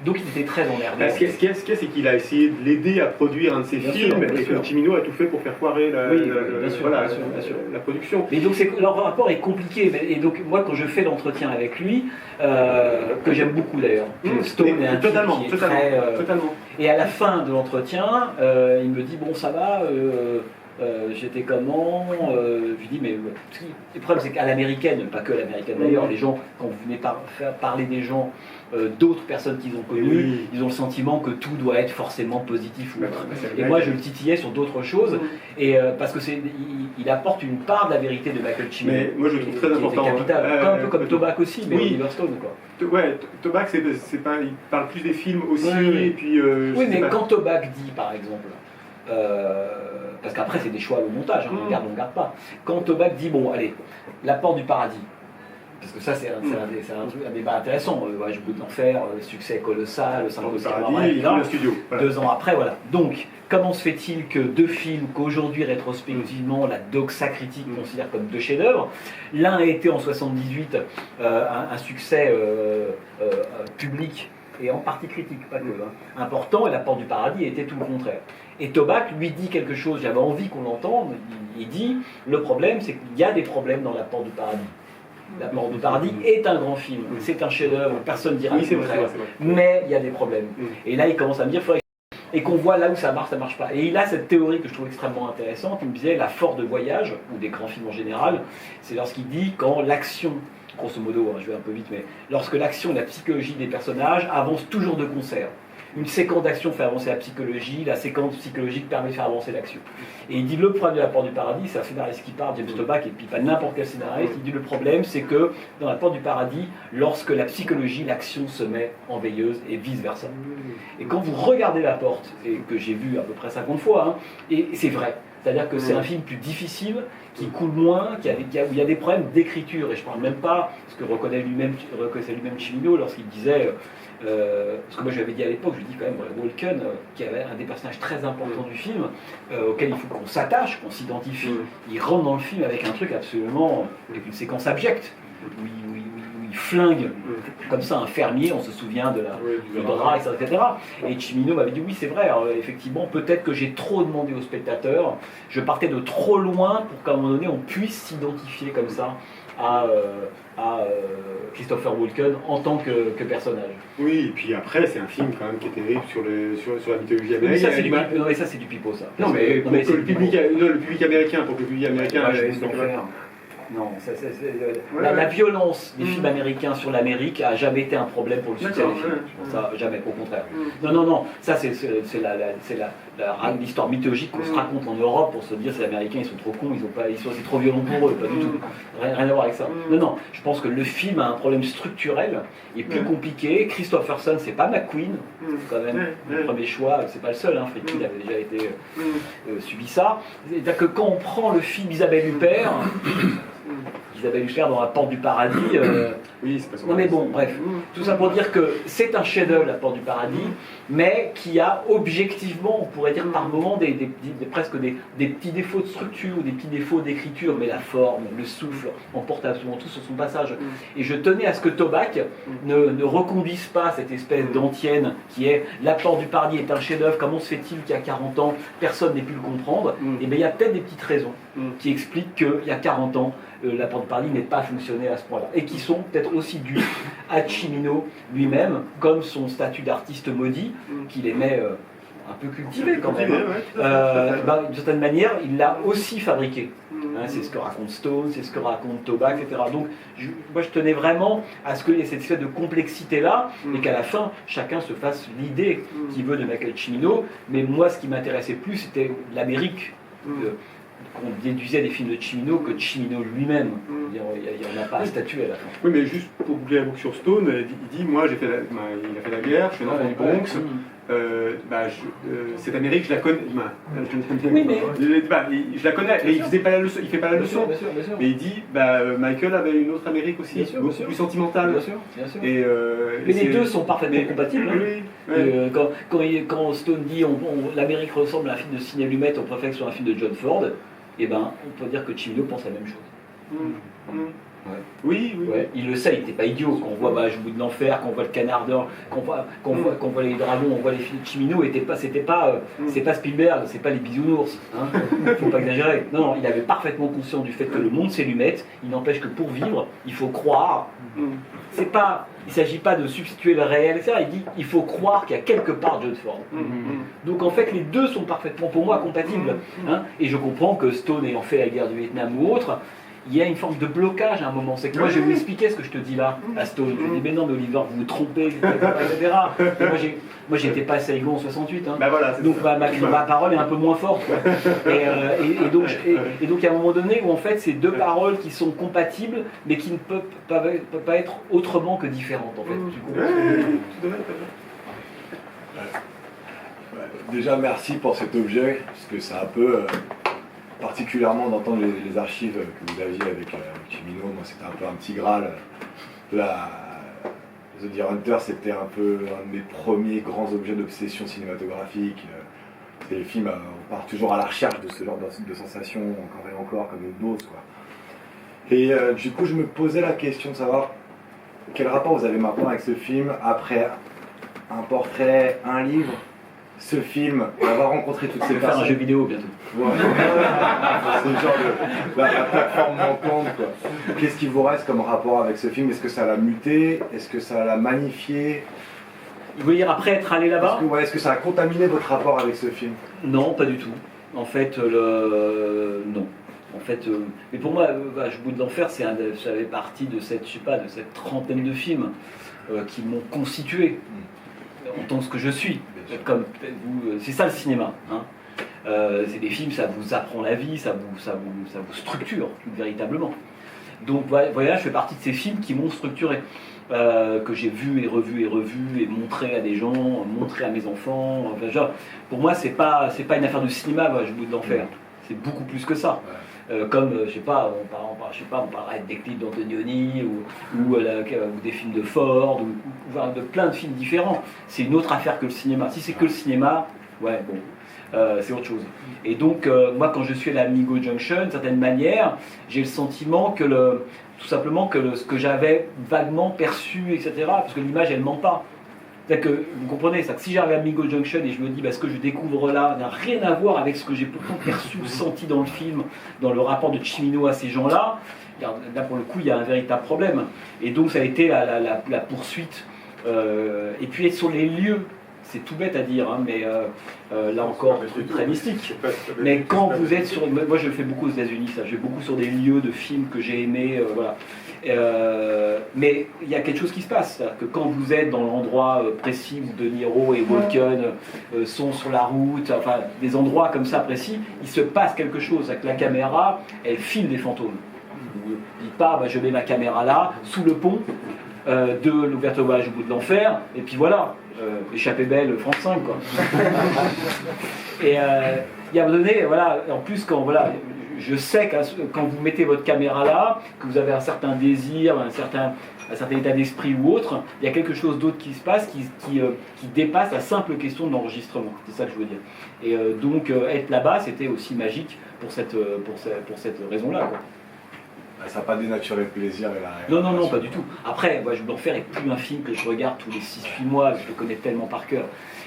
Donc il était très emmerdé. Ce qu'il y a, c'est qu'il a essayé de l'aider à produire un de ses films, et que Cimino a tout fait pour faire foirer la production. Mais donc leur rapport est compliqué, et donc moi quand je fais l'entretien avec lui, que j'aime beaucoup d'ailleurs, Stone est un type qui est très... Totalement. Et à la fin de l'entretien, il me dit, bon ça va, j'étais comment, je lui dis, mais le problème c'est qu'à l'américaine, pas que à l'américaine d'ailleurs, les gens, quand vous venez faire parler des gens, d'autres personnes qu'ils ont connues, ils ont le sentiment que tout doit être forcément positif. Et moi je le titillais sur d'autres choses, et parce que il apporte une part de la vérité de Michael Cimino. Mais moi je le trouve très important. Capital, un peu comme Tobac aussi, mais Oliver Stone quoi. Ouais, Tobac c'est pas, il parle plus des films aussi, et puis... mais quand Tobac dit par exemple, parce qu'après c'est des choix au montage, on garde pas. Quand Tobac dit, bon allez, La Porte du Paradis, parce que ça c'est un débat intéressant, je goûte l'enfer, succès colossal, le 5 Oscar, le studio. Voilà. 2 ans après, voilà. Donc, comment se fait-il que 2 films qu'aujourd'hui rétrospectivement la doxa critique considère comme 2 chefs-d'œuvre, l'un a été en 78 un succès public et en partie critique, pas que, important, et La Porte du Paradis était tout le contraire. Et Tobac lui dit quelque chose, j'avais envie qu'on l'entende, il dit, le problème c'est qu'il y a des problèmes dans La Porte du Paradis. La Porte du Paradis est un grand film, c'est un chef-d'œuvre, personne ne dira le contraire, mais il y a des problèmes. Et là il commence à me dire, et qu'on voit là où ça marche pas. Et il a cette théorie que je trouve extrêmement intéressante, il me disait la force de voyage, ou des grands films en général, c'est lorsqu'il dit quand l'action, grosso modo, je vais un peu vite, mais lorsque l'action et la psychologie des personnages avancent toujours de concert. une séquence d'action fait avancer la psychologie, la séquence psychologique permet de faire avancer l'action. Et il dit le problème de La Porte du Paradis, c'est un scénariste qui parle, James Toback, et puis pas n'importe quel scénariste, il dit le problème c'est que dans La Porte du Paradis, lorsque la psychologie, l'action se met en veilleuse et vice versa. Et quand vous regardez La Porte, et que j'ai vu à peu près 50 fois, hein, et c'est vrai, c'est-à-dire que c'est un film plus difficile, qui coule moins, où il y a des problèmes d'écriture, et je ne parle même pas, ce que reconnaissait lui-même Cimino lorsqu'il disait, ce que moi je lui avais dit à l'époque, je lui dis quand même, Walken, qui avait un des personnages très importants du film, auquel il faut qu'on s'attache, qu'on s'identifie, il rentre dans le film avec un truc absolument, avec une séquence abjecte, où il flingue comme ça un fermier, on se souvient du bras, etc. Et Cimino m'avait dit oui c'est vrai, effectivement peut-être que j'ai trop demandé aux spectateurs, je partais de trop loin pour qu'à un moment donné on puisse s'identifier comme ça à Christopher Walken en tant que personnage. Oui, et puis après c'est un film quand même qui est terrible sur la mythologie américaine. Mais ça c'est du pipeau ça. Non mais pour le public américain, pour que le public américain... Non, la violence des films américains sur l'Amérique a jamais été un problème pour le succès des films. Ça, jamais, au contraire. Non, ça c'est l'histoire mythologique qu'on se raconte en Europe pour se dire que les Américains ils sont trop cons, c'est trop violent pour eux, pas du tout. Rien à voir avec ça. Non, je pense que le film a un problème structurel, est plus compliqué. Christopherson, c'est pas McQueen, quand même, le premier choix, c'est pas le seul, Friedkin avait déjà été subi ça. C'est-à-dire que quand on prend le film Isabelle Huppert dans La Porte du Paradis. Oui, c'est pas son non mais bon, bref, tout ça pour dire que c'est un chef-d'œuvre, La Porte du Paradis, mais qui a objectivement, on pourrait dire par moments, presque des petits défauts de structure ou des petits défauts d'écriture, mais la forme, le souffle emporte absolument tout sur son passage. Et je tenais à ce que Toback ne reconduise pas cette espèce d'antienne qui est La Porte du Paradis est un chef-d'œuvre, comment se fait-il qu'il y a 40 ans, personne n'ait pu le comprendre. Et bien il y a peut-être des petites raisons qui expliquent qu'il y a 40 ans, La Porte du Paradis n'est pas fonctionné à ce point-là, et qui sont peut-être aussi dues à Cimino lui-même, comme son statut d'artiste maudit, qu'il aimait un peu cultivé quand même. D'une certaine manière, il l'a aussi fabriqué. C'est ce que raconte Stone, c'est ce que raconte Toback, etc. Donc, moi, je tenais vraiment à ce qu'il y ait cette espèce de complexité-là, et qu'à la fin, chacun se fasse l'idée qu'il veut de Michael Cimino. Mais moi, ce qui m'intéressait plus, c'était l'Amérique. Qu'on déduisait des films de Cimino que Cimino lui-même. Il n'y en a pas à statuer à la fin. Oui, mais juste pour boucler la boucle sur Stone, il dit moi, il a fait la guerre, je suis un enfant du Bronx. Cette Amérique, je la connais. Oui, mais je la connais. Et il fait pas la leçon. Bien sûr. Mais il dit, Michael avait une autre Amérique aussi, beaucoup plus sentimentale. Bien sûr. Mais les deux sont parfaitement compatibles. Quand Stone dit l'Amérique ressemble à un film de Sidney Lumet, on préfère que ce soit un film de John Ford, on peut dire que Cimino pense la même chose. Oui. Il le sait, il n'était pas idiot. Quand on voit Voyage au bout de l'enfer, quand on voit Le Canard d'Or, qu'on voit les dragons, on voit les films de Cimino, c'est pas Spielberg, c'est pas les bisounours. Faut pas exagérer. Non, il avait parfaitement conscience du fait que le monde c'est Lumet. Il n'empêche que pour vivre, il faut croire. Il ne s'agit pas de substituer le réel, etc. Il dit il faut croire qu'il y a quelque part John Ford. Donc en fait, les deux sont parfaitement pour moi compatibles. Et je comprends que Stone ayant fait la guerre du Vietnam ou autre, il y a une forme de blocage à un moment. C'est que moi, je vais vous expliquer ce que je te dis là, à Stone. Je dis, mais non, mais Oliver, vous vous trompez, etc. Moi, j'étais pas à Saigon en 68. Donc, ma parole est un peu moins forte. Et donc, à un moment donné, où en fait, c'est deux paroles qui sont compatibles, mais qui ne peuvent pas être autrement que différentes, en fait. Déjà, merci pour cet objet, parce que c'est un peu... particulièrement d'entendre les archives que vous aviez avec Cimino, moi c'était un peu un petit Graal. The Deer Hunter, c'était un peu un de mes premiers grands objets d'obsession cinématographique. C'est le film, on part toujours à la recherche de ce genre de sensations, encore et encore, comme une dose, quoi. Et du coup, je me posais la question de savoir quel rapport vous avez maintenant avec ce film, après un portrait, un livre, ce film, avoir rencontré toutes ces personnes. Faire un jeu vidéo bientôt. Ouais. C'est le genre de la plateforme manquante, quoi. Qu'est-ce qui vous reste comme rapport avec ce film? Est-ce que ça l'a muté? Est-ce que ça l'a magnifié? Vous voulez dire après être allé là-bas? Est-ce que ça a contaminé votre rapport avec ce film? Non, pas du tout. En fait, non. En fait, mais pour moi, Voyage au bout de l'enfer, ça fait partie de cette trentaine de films qui m'ont constitué. en tant que ce que je suis. Comme c'est ça le cinéma. Hein. C'est des films, ça vous apprend la vie, ça vous structure véritablement. Donc voilà, je fais partie de ces films qui m'ont structuré, que j'ai vu et revu et montré à des gens, montré à mes enfants. Enfin, genre, pour moi, c'est pas une affaire de cinéma, je vous l'enfer. C'est beaucoup plus que ça. Comme, je sais pas, on parlerait des clips d'Antonioni ou des films de Ford, ou de plein de films différents. C'est une autre affaire que le cinéma. Si c'est que le cinéma, ouais, bon, c'est autre chose. Et donc, moi, quand je suis à l'Amigo Junction, d'une certaine manière, j'ai le sentiment que tout simplement ce que j'avais vaguement perçu, etc., parce que l'image, elle ment pas. C'est-à-dire que, vous comprenez, que si j'arrive à Amigo Junction et je me dis, ce que je découvre là n'a rien à voir avec ce que j'ai pourtant perçu, senti dans le film, dans le rapport de Cimino à ces gens-là, là, pour le coup, il y a un véritable problème. Et donc, ça a été la poursuite. Et puis, être sur les lieux, c'est tout bête à dire, hein, mais là encore, truc très mystique. Mais quand vous êtes sur... Moi, je le fais beaucoup aux États-Unis, ça. Je vais beaucoup sur des lieux de films que j'ai aimés, voilà. Mais il y a quelque chose qui se passe, c'est-à-dire que quand vous êtes dans l'endroit précis où De Niro et Walken sont sur la route, enfin des endroits comme ça précis, il se passe quelque chose, avec la caméra, elle filme des fantômes. Vous ne dites pas, je mets ma caméra là, sous le pont de l'ouverture au voyage au bout de l'enfer, et puis voilà, échappée belle, France 5, quoi. Et il y a un moment donné, voilà, en plus quand, voilà, je sais que quand vous mettez votre caméra là, que vous avez un certain désir, un certain état d'esprit ou autre, il y a quelque chose d'autre qui se passe qui dépasse la simple question de l'enregistrement. C'est ça que je veux dire. Et donc être là-bas, c'était aussi magique pour cette raison-là, quoi. Ça n'a pas dénaturé le plaisir et la... Non, pas du tout. Après, moi, je veux en faire avec plus un film que je regarde tous les 6-8 mois, je le connais tellement par cœur.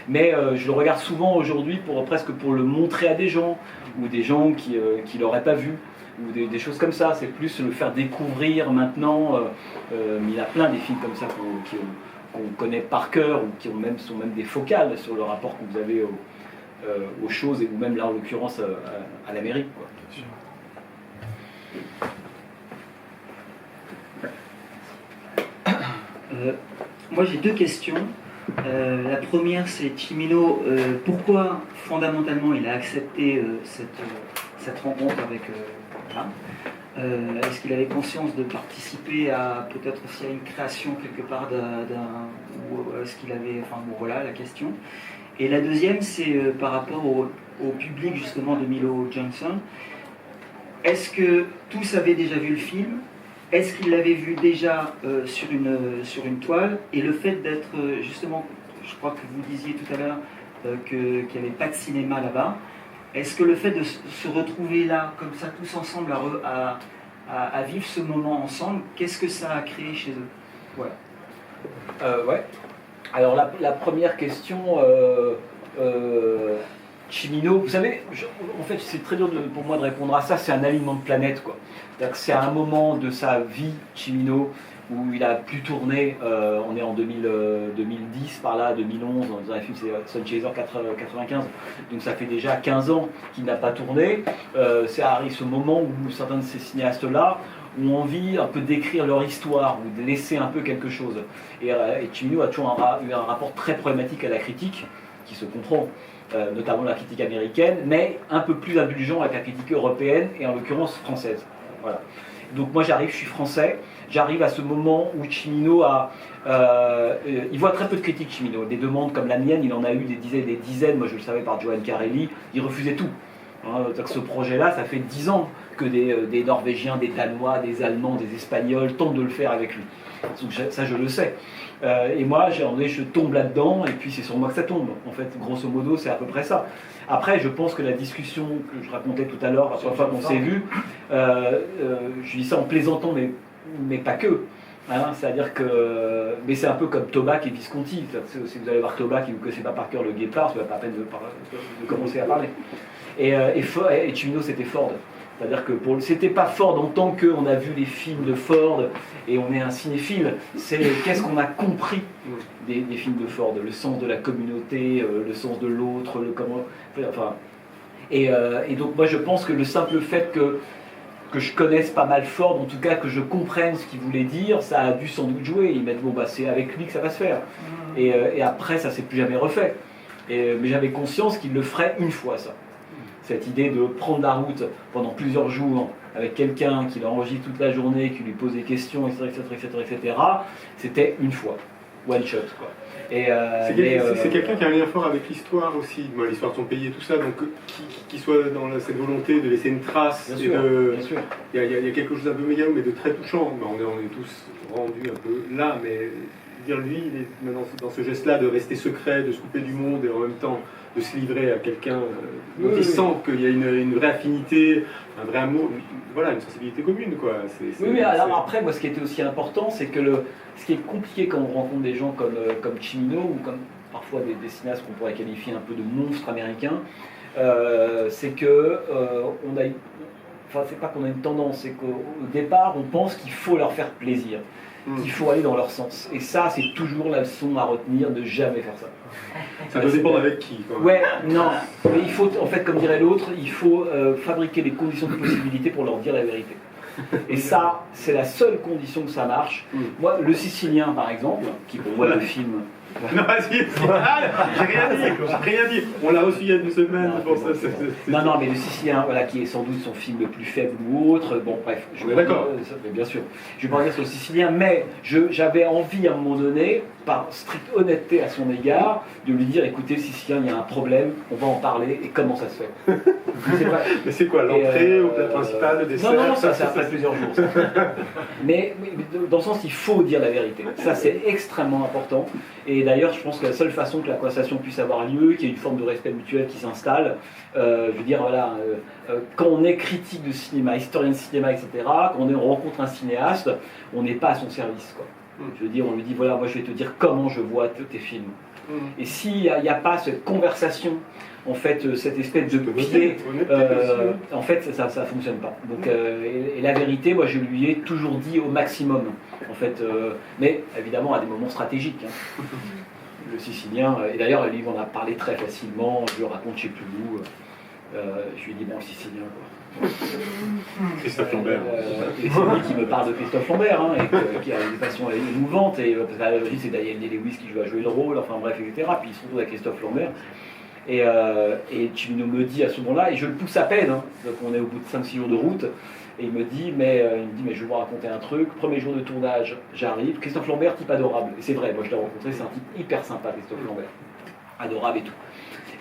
Mais je le regarde souvent aujourd'hui presque pour le montrer à des gens, ou des gens qui ne l'auraient pas vu, ou des choses comme ça. C'est plus le faire découvrir maintenant. Mais il y a plein des films comme ça qu'on connaît par cœur, ou qui sont même des focales sur le rapport que vous avez aux choses, ou même là en l'occurrence à l'Amérique, quoi. Moi j'ai deux questions. La première c'est Cimino, pourquoi fondamentalement il a accepté cette rencontre avec est-ce qu'il avait conscience de participer à peut-être aussi à une création quelque part ou est-ce qu'il avait, enfin bon voilà la question. Et la deuxième c'est par rapport au public justement de Milo Johnson. Est-ce que tous avaient déjà vu le film? Est-ce qu'il l'avait vu déjà sur une toile? Et le fait d'être, justement, je crois que vous disiez tout à l'heure qu'il n'y avait pas de cinéma là-bas, est-ce que le fait de se retrouver là, comme ça, tous ensemble, à vivre ce moment ensemble, qu'est-ce que ça a créé chez eux? Voilà. Ouais. Alors la première question... Cimino, vous savez, en fait c'est très dur pour moi de répondre à ça, c'est un alignement de planète, quoi. C'est à un moment de sa vie, Cimino, où il a plus tourné, on est en 2010 par là, 2011, dans un film c'est Sun Chaser 95, donc ça fait déjà 15 ans qu'il n'a pas tourné. Ça arrive ce moment où certains de ces cinéastes-là ont envie un peu d'écrire leur histoire, ou de laisser un peu quelque chose. Et Cimino a toujours eu un rapport très problématique à la critique, qui se comprend. Notamment la critique américaine, mais un peu plus indulgent avec la critique européenne et en l'occurrence française. Voilà. Donc moi je suis français, j'arrive à ce moment où Cimino il voit très peu de critiques, Cimino. Des demandes comme la mienne, il en a eu des dizaines, moi je le savais par Johan Carelli, il refusait tout. Hein, ce projet-là, ça fait 10 ans que des Norvégiens, des Danois, des Allemands, des Espagnols tentent de le faire avec lui. Donc ça je le sais. Et moi, je tombe là-dedans, et puis c'est sur moi que ça tombe. En fait, grosso modo, c'est à peu près ça. Après, je pense que la discussion que je racontais tout à l'heure, la première fois qu'on s'est vu, je dis ça en plaisantant, mais pas que. Hein, c'est-à-dire que... Mais c'est un peu comme Tobac et Visconti. Si vous allez voir Tobac et vous ne connaissez pas par cœur le Guépard, ça ne va pas la peine de commencer à parler. Et Cimino, c'était Ford. C'est-à-dire que c'était pas Ford en tant qu'on a vu les films de Ford et on est un cinéphile, c'est qu'est-ce qu'on a compris des films de Ford, le sens de la communauté, le sens de l'autre, et donc moi je pense que le simple fait que que je connaisse pas mal Ford, en tout cas que je comprenne ce qu'il voulait dire, ça a dû sans doute jouer. Ils mettent bon bah c'est avec lui que ça va se faire. Et après ça s'est plus jamais refait. Mais j'avais conscience qu'il le ferait une fois ça. Cette idée de prendre la route pendant plusieurs jours avec quelqu'un qui l'enregistre toute la journée, qui lui pose des questions, etc., c'était une fois, one shot quoi. C'est quelqu'un qui a un lien fort avec l'histoire aussi, l'histoire de son pays et tout ça, donc qui soit dans cette volonté de laisser une trace. Bien sûr. Il y a quelque chose d'un peu mégalo, mais de très touchant. On est tous rendus un peu là, mais dire lui, il est dans ce geste-là de rester secret, de se couper du monde et en même temps de se livrer à quelqu'un dont il sent qu'il y a une vraie affinité, un vrai amour, voilà, une sensibilité commune, quoi. Oui, alors après, moi, ce qui était aussi important, c'est que ce qui est compliqué quand on rencontre des gens comme Cimino ou comme parfois des cinéastes qu'on pourrait qualifier un peu de monstres américains, c'est que on a, enfin, c'est pas qu'on a une tendance, c'est qu'au départ, on pense qu'il faut leur faire plaisir. Qu'il faut aller dans leur sens. Et ça, c'est toujours la leçon à retenir, de jamais faire ça. Ça doit dépendre avec qui, quand même. Ouais, non. Mais il faut, en fait, comme dirait l'autre, il faut fabriquer les conditions de possibilité pour leur dire la vérité. Et ça, c'est la seule condition que ça marche. Moi, Le Sicilien, par exemple, qui pour moi le film... Non, vas-y, j'ai rien dit. On l'a reçu il y a une semaine. Non, mais Le Sicilien, voilà, qui est sans doute son film le plus faible ou autre. Bon, bref, on est d'accord. Bien sûr, je vais pas dire sur Le Sicilien, mais j'avais envie à un moment donné, par stricte honnêteté à son égard, de lui dire, écoutez, Le Sicilien, il y a un problème, on va en parler, et comment ça se fait. Mais c'est quoi, l'entrée au plat principal, le dessert? Non, ça après plusieurs jours. Ça. Mais dans le sens, il faut dire la vérité. Ça, c'est extrêmement important. Et d'ailleurs, je pense que la seule façon que la conversation puisse avoir lieu, qu'il y ait une forme de respect mutuel qui s'installe, je veux dire, voilà, quand on est critique de cinéma, historien de cinéma, etc., quand on rencontre un cinéaste, on n'est pas à son service, quoi. Je veux dire, on lui dit, voilà, moi je vais te dire comment je vois tes films. Et s'il n'y a pas cette conversation, en fait, cette espèce de pied, en fait, ça ne fonctionne pas. Donc, et la vérité, moi, je lui ai toujours dit au maximum, en fait, mais évidemment à des moments stratégiques. Hein. Le Sicilien, et d'ailleurs, lui, on a parlé très facilement, je le raconte, je ne sais plus où, je lui ai dit, bon, le Sicilien, quoi. Christophe Lambert. Et c'est lui qui me parle de Christophe Lambert, hein, et qui a une façon émouvante, et parce qu'à l'origine, c'est Daniel Day-Lewis qui va jouer le rôle, enfin bref, etc. Puis il se retrouve avec Christophe Lambert. Et Cimino me dit à ce moment-là, et je le pousse à peine, hein, donc on est au bout de 5-6 jours de route, et il me dit, mais je vais vous raconter un truc, premier jour de tournage, j'arrive, Christophe Lambert, type adorable, et c'est vrai, moi je l'ai rencontré, c'est un type hyper sympa, Christophe Lambert, adorable et tout.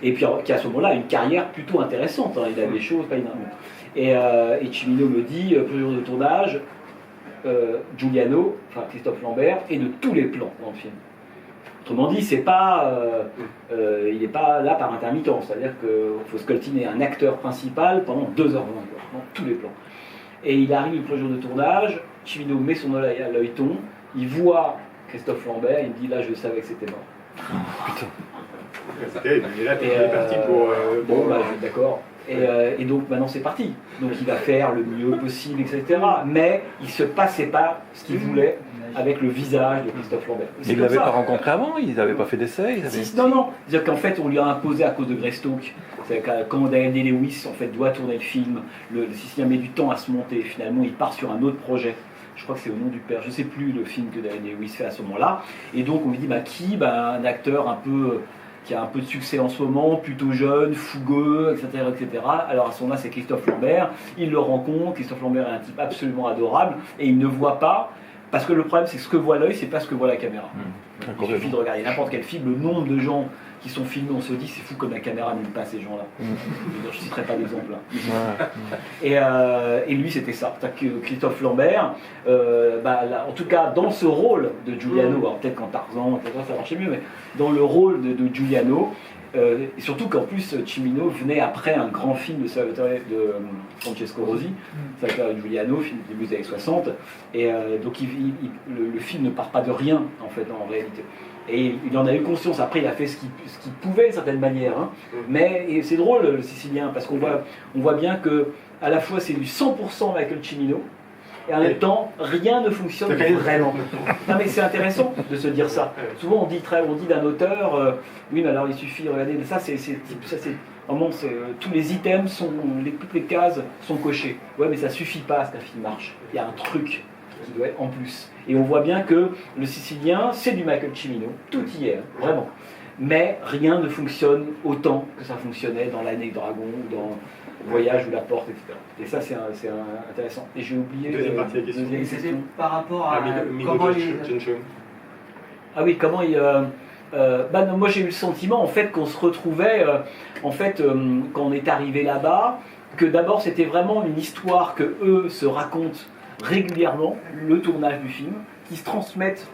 Et puis qui à ce moment-là a une carrière plutôt intéressante, hein, il a des choses, pas énormément. Et Cimino me dit, premier jour de tournage, Giuliano, enfin Christophe Lambert, et de tous les plans dans le film. Autrement dit, c'est pas, il n'est pas là par intermittence, c'est-à-dire qu'il faut scoltiner un acteur principal pendant 2h20, dans tous les plans. Et il arrive le premier jour de tournage, Cimino met son œil à l'œilleton, il voit Christophe Lambert, il me dit là je savais que c'était mort. Putain. Et là, tu es parti pour. Bon, bah, je suis d'accord. Et donc maintenant c'est parti. Donc il va faire le mieux possible, etc. Mais il ne se passait pas ce qu'il voulait avec le visage de Christophe Lambert. Mais ils ne l'avaient pas rencontré avant, ils n'avaient pas fait d'essai Non. C'est-à-dire qu'en fait on lui a imposé à cause de Greystoke. C'est-à-dire quand Daniel Day-Lewis en fait, doit tourner le film, le Sicilien met du temps à se monter. Finalement il part sur un autre projet. Je crois que c'est Au nom du père, je ne sais plus le film que Daniel Day-Lewis fait à ce moment-là. Et donc on lui dit un acteur un peu qui a un peu de succès en ce moment, plutôt jeune, fougueux, etc., etc. Alors à ce moment-là, c'est Christophe Lambert. Il le rencontre. Christophe Lambert est un type absolument adorable et il ne voit pas, parce que le problème, c'est que ce que voit l'œil, c'est pas ce que voit la caméra. Il suffit de regarder n'importe quel film, le nombre de gens qui sont filmés, on se dit c'est fou comme la caméra n'aime pas ces gens-là. Je ne citerai pas d'exemple là. Et lui, c'était ça. Christophe Lambert, en tout cas dans ce rôle de Giuliano, alors peut-être qu'en Tarzan, ça marchait mieux, mais dans le rôle de Giuliano, et surtout qu'en plus Cimino venait après un grand film de Francesco Rosi, Giuliano, film du début des années 60, et donc le film ne part pas de rien en fait en réalité. Et il en a eu conscience, après il a fait ce qu'il pouvait d'une certaine manière, hein. Mais c'est drôle le Sicilien, parce qu'on voit bien que à la fois c'est du 100% Michael Cimino, et en même temps, rien ne fonctionne vraiment. Non mais c'est intéressant de se dire ça. Souvent on dit d'un auteur, oui mais alors il suffit, regardez, mais ça c'est vraiment, tous les items toutes les cases sont cochées. Ouais mais ça suffit pas à ce qu'un film marche. Il y a un truc qui doit être en plus. Et on voit bien que le Sicilien, c'est du Michael Cimino, tout y est, hein, vraiment. Mais rien ne fonctionne autant que ça fonctionnait dans L'Année Dragon ou dans Voyage ou La Porte, etc. Et ça, c'est intéressant. Et j'ai oublié... Deuxième partie de la question. Et c'était par rapport à Migo comment Junshun. Ah oui, comment il... non, moi, j'ai eu le sentiment, en fait, qu'on se retrouvait, quand on est arrivé là-bas, que d'abord, c'était vraiment une histoire que eux se racontent régulièrement, le tournage du film, qui se transmettent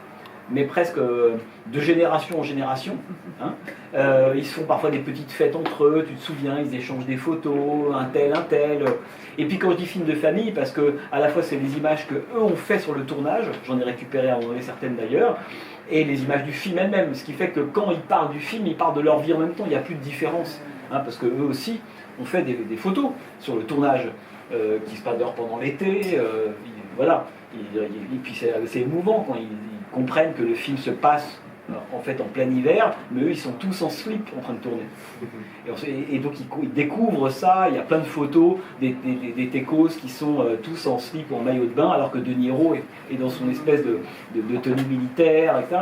mais presque de génération en génération. Hein. Ils se font parfois des petites fêtes entre eux, tu te souviens, ils échangent des photos, un tel. Et puis quand je dis film de famille, parce que à la fois c'est les images que eux ont fait sur le tournage, j'en ai récupéré à un moment donné certaines d'ailleurs, et les images du film elles-mêmes, ce qui fait que quand ils parlent du film, ils parlent de leur vie en même temps, il n'y a plus de différence. Hein, parce que eux aussi ont fait des photos sur le tournage qui se passe d'ailleurs pendant l'été, voilà. Et puis c'est émouvant quand ils comprennent que le film se passe en fait en plein hiver, mais eux ils sont tous en slip en train de tourner. Et donc ils découvrent ça, il y a plein de photos des techos qui sont tous en slip ou en maillot de bain, alors que De Niro est dans son espèce de tenue militaire, etc.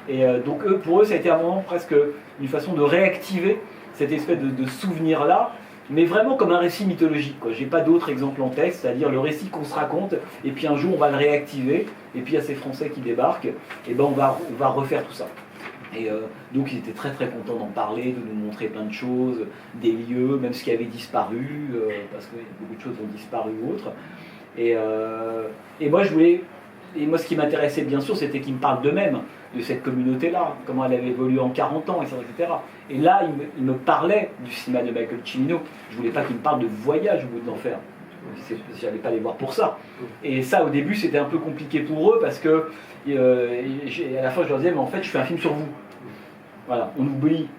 Et donc pour eux ça a été un moment presque une façon de réactiver cette espèce de souvenir-là, mais vraiment comme un récit mythologique. J'ai pas d'autre exemple en tête, c'est-à-dire le récit qu'on se raconte, et puis un jour on va le réactiver, et puis il y a ces Français qui débarquent, et ben on va refaire tout ça. Et donc ils étaient très très contents d'en parler, de nous montrer plein de choses, des lieux, même ce qui avait disparu, parce que beaucoup de choses ont disparu ou autres. Et moi moi ce qui m'intéressait bien sûr, c'était qu'ils me parlent d'eux-mêmes, de cette communauté-là, comment elle avait évolué en 40 ans, etc. Et là, il me parlait du cinéma de Michael Cimino. Je voulais pas qu'il me parle de Voyage au bout de l'enfer. Je n'allais pas les voir pour ça. Et ça, au début, c'était un peu compliqué pour eux, parce que à la fin, je leur disais, mais en fait, je fais un film sur vous. Voilà, on oublie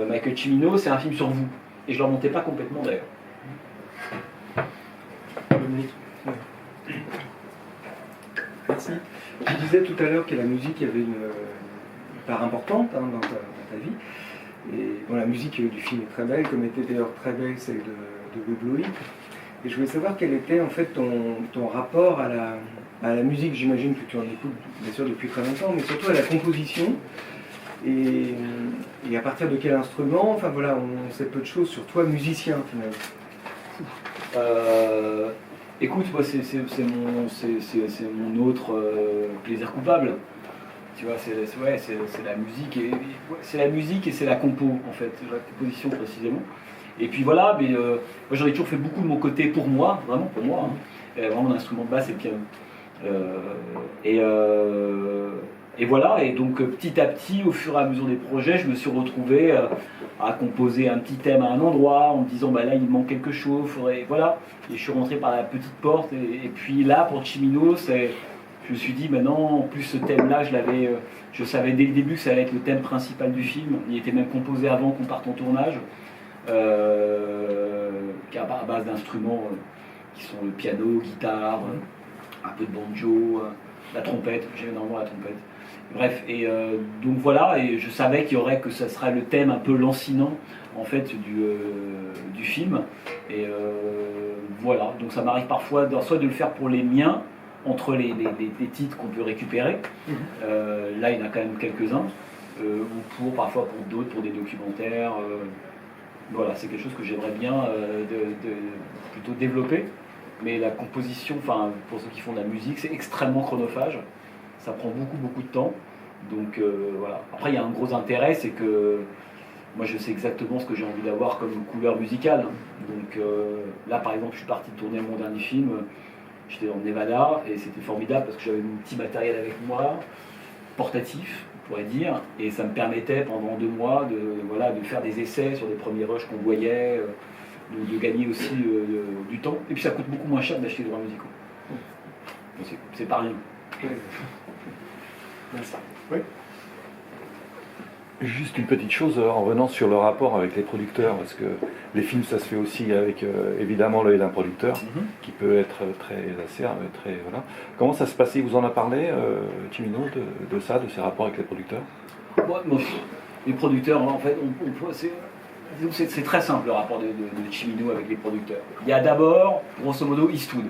Michael Cimino, c'est un film sur vous. Et je leur montais pas complètement, d'ailleurs. Merci. Tu disais tout à l'heure que la musique avait une part importante dans ta vie. Et bon, la musique du film est très belle, comme était d'ailleurs très belle celle de Bob Louis. Et je voulais savoir quel était en fait ton rapport à la musique. J'imagine que tu en écoutes bien sûr depuis très longtemps, mais surtout à la composition. Et à partir de quel instrument, enfin voilà, on sait peu de choses sur toi, musicien finalement. Écoute, moi c'est mon autre plaisir coupable. Tu vois, c'est la musique c'est la musique et c'est la compo en fait, la composition précisément. Et puis voilà, mais moi j'en ai toujours fait beaucoup de mon côté pour moi, vraiment pour moi. Hein. Vraiment mon instrument de basse c'est le piano. Et voilà, et donc petit à petit, au fur et à mesure des projets, je me suis retrouvé à composer un petit thème à un endroit, en me disant bah là il manque quelque chose, faudrait, voilà. Et je suis rentré par la petite porte, et puis là pour Cimino, je me suis dit maintenant, en plus ce thème-là, je savais dès le début que ça allait être le thème principal du film. Il était même composé avant qu'on parte en tournage, qui est à base d'instruments qui sont le piano, guitare, un peu de banjo, la trompette, j'aime énormément la trompette. Bref, et donc voilà, et je savais que ça serait le thème un peu lancinant en fait du film. Et voilà, donc ça m'arrive parfois soit de le faire pour les miens, entre les titres qu'on peut récupérer. Là, il y en a quand même quelques-uns, ou parfois pour d'autres, pour des documentaires. Voilà, c'est quelque chose que j'aimerais bien plutôt développer. Mais la composition, enfin, pour ceux qui font de la musique, c'est extrêmement chronophage. Ça prend beaucoup de temps. Donc voilà. Après, il y a un gros intérêt, c'est que moi, je sais exactement ce que j'ai envie d'avoir comme couleur musicale. Donc là, par exemple, je suis parti tourner mon dernier film. J'étais dans le Nevada et c'était formidable parce que j'avais mon petit matériel avec moi, portatif, on pourrait dire, et ça me permettait pendant 2 mois de faire des essais sur des premiers rushs qu'on voyait, de gagner aussi du temps. Et puis ça coûte beaucoup moins cher d'acheter des droits musicaux. C'est pas rien. Merci. Oui. Juste une petite chose en revenant sur le rapport avec les producteurs, parce que les films ça se fait aussi avec évidemment l'œil d'un producteur qui peut être très acerbe, très voilà. Comment ça se passait? Il vous en a parlé, Cimino, de ça, de ces rapports avec les producteurs? Bon, les producteurs, en fait, c'est très simple le rapport de Cimino avec les producteurs. Il y a d'abord, grosso modo, Eastwood.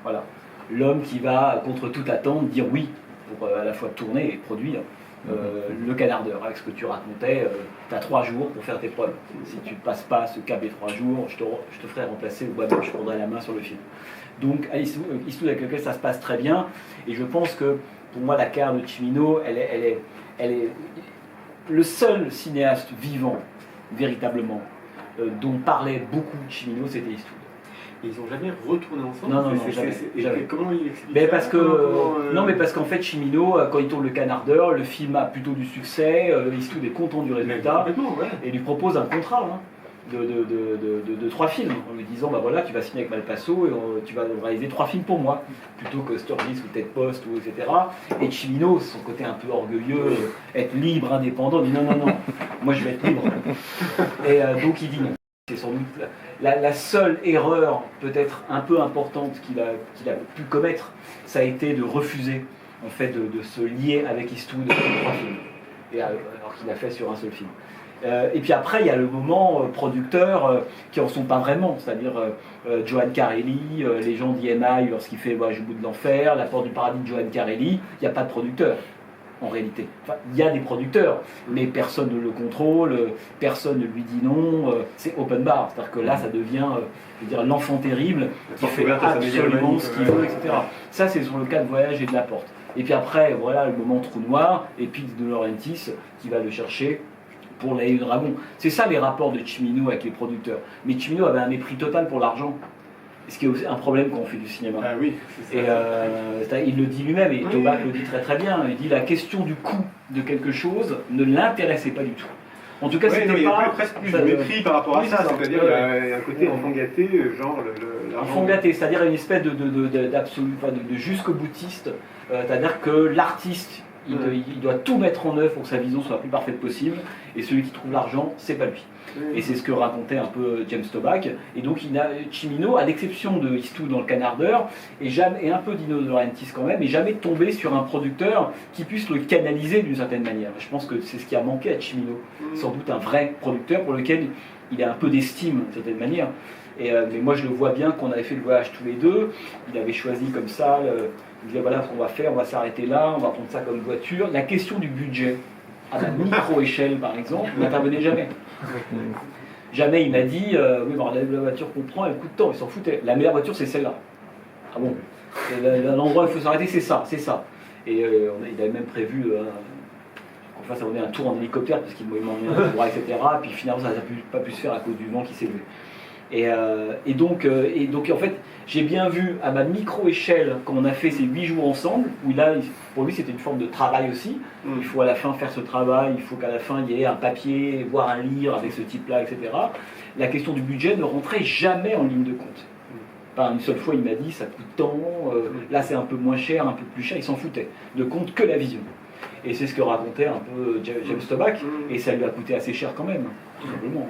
Voilà. L'homme qui va, contre toute attente, dire oui pour à la fois tourner et produire. Le Canard d'heure, avec ce que tu racontais, tu as 3 jours pour faire tes preuves. Si tu ne passes pas ce cap des 3 jours, je te ferai remplacer ou moi-même je prendrai la main sur le film. Donc, Eastwood avec lequel ça se passe très bien, et je pense que pour moi, la carrière de Cimino, elle est le seul cinéaste vivant, véritablement, dont parlait beaucoup Cimino, c'était Eastwood. Ils n'ont jamais retourné ensemble. Non, jamais. Comment il explique mais ça? parce que non, mais parce qu'en fait, Cimino, quand il tourne Le Canard d'heure, le film a plutôt du succès. Eastwood est content du résultat et lui propose un contrat de 3 films en lui disant bah voilà, tu vas signer avec Malpasso et tu vas réaliser 3 films pour moi plutôt que Sturgis ou Ted Post ou etc. Et Cimino, son côté un peu orgueilleux, être libre, indépendant, dit non, moi je vais être libre. Et donc il dit non. C'est sans doute la seule erreur peut-être un peu importante qu'il a pu commettre, ça a été de refuser en fait de se lier avec Eastwood sur 3 films, alors qu'il a fait sur un seul film. Et puis après il y a le moment producteur qui en sont pas vraiment, c'est-à-dire Johan Carelli, les gens d'EMI lorsqu'il fait Voyage au bout de l'enfer, La porte du paradis de Johan Carelli, il n'y a pas de producteur. En réalité, enfin, il y a des producteurs, mais personne ne le contrôle, personne ne lui dit non, c'est open bar, c'est-à-dire que là ça devient je veux dire, l'enfant terrible qui fait absolument ce qu'il veut, etc. Ça c'est sur le cas de Voyage et de la porte. Et puis après, voilà le moment trou noir, et puis De Laurentiis qui va le chercher pour l'œil du dragon. C'est ça les rapports de Cimino avec les producteurs. Mais Cimino avait un mépris total pour l'argent. Ce qui est aussi un problème quand on fait du cinéma. Ah oui, c'est ça. Et il le dit lui-même, et Tobac le dit très très bien. Il dit la question du coût de quelque chose ne l'intéressait pas du tout. En tout cas, c'était il y pas. a presque plus de mépris par rapport à ça. C'est-à-dire, il y a un côté enfant gâté, genre enfant gâté, c'est-à-dire une espèce d'absolu, de jusqu'au boutiste. C'est-à-dire que l'artiste, il doit tout mettre en œuvre pour que sa vision soit la plus parfaite possible, et celui qui trouve l'argent, c'est pas lui. Et c'est ce que racontait un peu James Toback. Et donc Cimino, à l'exception de Eastwood dans Le Canard d'heure, et un peu Dino De Laurentiis quand même, n'est jamais tombé sur un producteur qui puisse le canaliser d'une certaine manière. Je pense que c'est ce qui a manqué à Cimino. Sans doute un vrai producteur pour lequel il a un peu d'estime d'une certaine manière. Mais moi je le vois bien qu'on avait fait le voyage tous les deux. Il avait choisi comme ça, il disait voilà ce qu'on va faire, on va s'arrêter là, on va prendre ça comme voiture. La question du budget, à la micro-échelle par exemple, n'intervenait jamais. Jamais il m'a dit oui, bon, la voiture qu'on prend elle coûte tant, il s'en foutait. La meilleure voiture c'est celle-là. Ah bon, l'endroit où il faut s'arrêter c'est ça. Et il avait même prévu qu'on fasse un tour en hélicoptère parce qu'il m'emmenait un endroit, etc. Puis finalement ça n'a pas pu se faire à cause du vent qui s'est levé. Et donc en fait j'ai bien vu à ma micro-échelle quand on a fait ces 8 jours ensemble, où là pour lui c'était une forme de travail aussi, il faut à la fin faire ce travail, il faut qu'à la fin il y ait un papier, voire un livre avec ce type-là, etc. La question du budget ne rentrait jamais en ligne de compte. Pas une seule fois il m'a dit ça coûte tant, là c'est un peu moins cher, un peu plus cher, il s'en foutait, ne compte que la vision. Et c'est ce que racontait un peu James Toback, et ça lui a coûté assez cher quand même, tout simplement.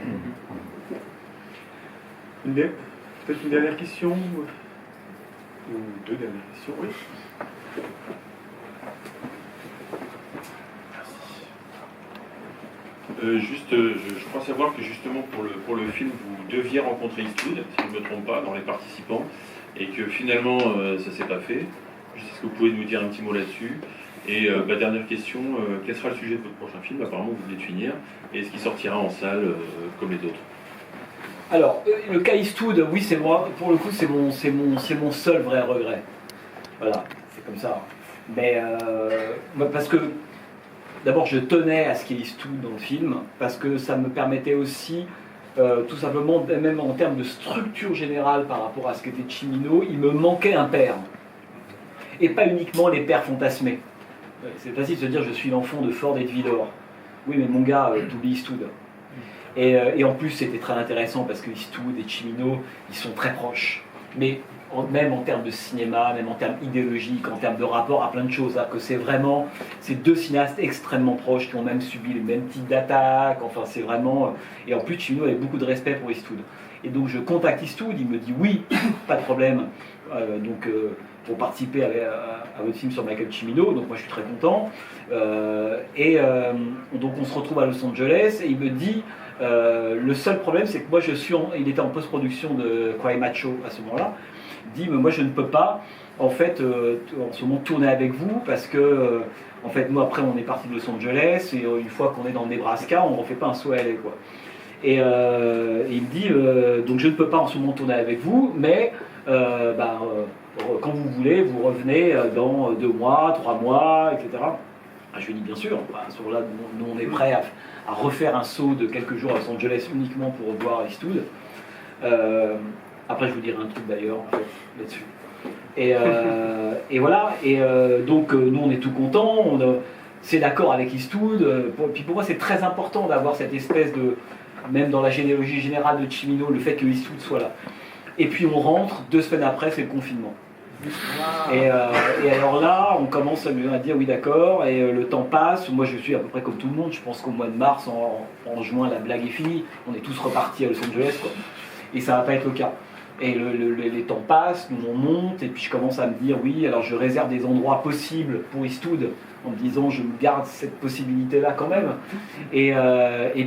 Peut-être une dernière question ou 2 dernières questions, oui. Juste, je crois savoir que justement pour le film, vous deviez rencontrer Eastwood, si je ne me trompe pas, dans les participants, et que finalement ça ne s'est pas fait. Est-ce que vous pouvez nous dire un petit mot là-dessus? Et dernière question, quel sera le sujet de votre prochain film? Apparemment vous venez de finir, et est-ce qu'il sortira en salle comme les autres? Alors, le cas Eastwood, oui, c'est moi. Pour le coup, c'est mon seul vrai regret. Voilà, c'est comme ça. Mais parce que d'abord, je tenais à ce qu'il y ait Eastwood dans le film, parce que ça me permettait aussi, tout simplement, même en termes de structure générale par rapport à ce qu'était Cimino, il me manquait un père. Et pas uniquement les pères fantasmés. C'est facile de se dire je suis l'enfant de Ford et de Vidor. Oui, mais mon gars, t'oublies Eastwood. Et en plus, c'était très intéressant parce que Eastwood et Cimino, ils sont très proches. Mais même en termes de cinéma, même en termes idéologiques, en termes de rapport à plein de choses. Que c'est vraiment ces deux cinéastes extrêmement proches qui ont même subi les mêmes types d'attaques. Enfin, c'est vraiment. Et en plus, Cimino avait beaucoup de respect pour Eastwood. Et donc, je contacte Eastwood, il me dit oui, pas de problème. Pour participer à votre film sur Michael Cimino, donc moi je suis très content. Donc on se retrouve à Los Angeles et il me dit le seul problème c'est que moi il était en post-production de Cry Macho à ce moment-là. Il dit mais moi je ne peux pas en fait en ce moment tourner avec vous parce que en fait nous après on est parti de Los Angeles et une fois qu'on est dans le Nebraska on ne refait pas un saut à LA quoi. Et il me dit donc je ne peux pas en ce moment tourner avec vous mais quand vous voulez, vous revenez dans 2 mois, 3 mois, etc. Je lui dis bien sûr, à ce moment-là, nous on est prêts à refaire un saut de quelques jours à Los Angeles uniquement pour voir Eastwood. Après je vous dirai un truc d'ailleurs en fait, là-dessus. Et voilà, donc nous on est tout contents, c'est d'accord avec Eastwood. Puis pour moi c'est très important d'avoir cette espèce de, même dans la généalogie générale de Cimino, le fait que Eastwood soit là. Et puis on rentre, 2 semaines après, c'est le confinement. Et alors là, on commence à dire oui d'accord, et le temps passe. Moi je suis à peu près comme tout le monde, je pense qu'au mois de mars, en juin, la blague est finie. On est tous repartis à Los Angeles, quoi. Et ça va pas être le cas. Et les temps passent, nous on monte, et puis je commence à me dire oui, alors je réserve des endroits possibles pour Eastwood, en me disant je me garde cette possibilité-là quand même. Et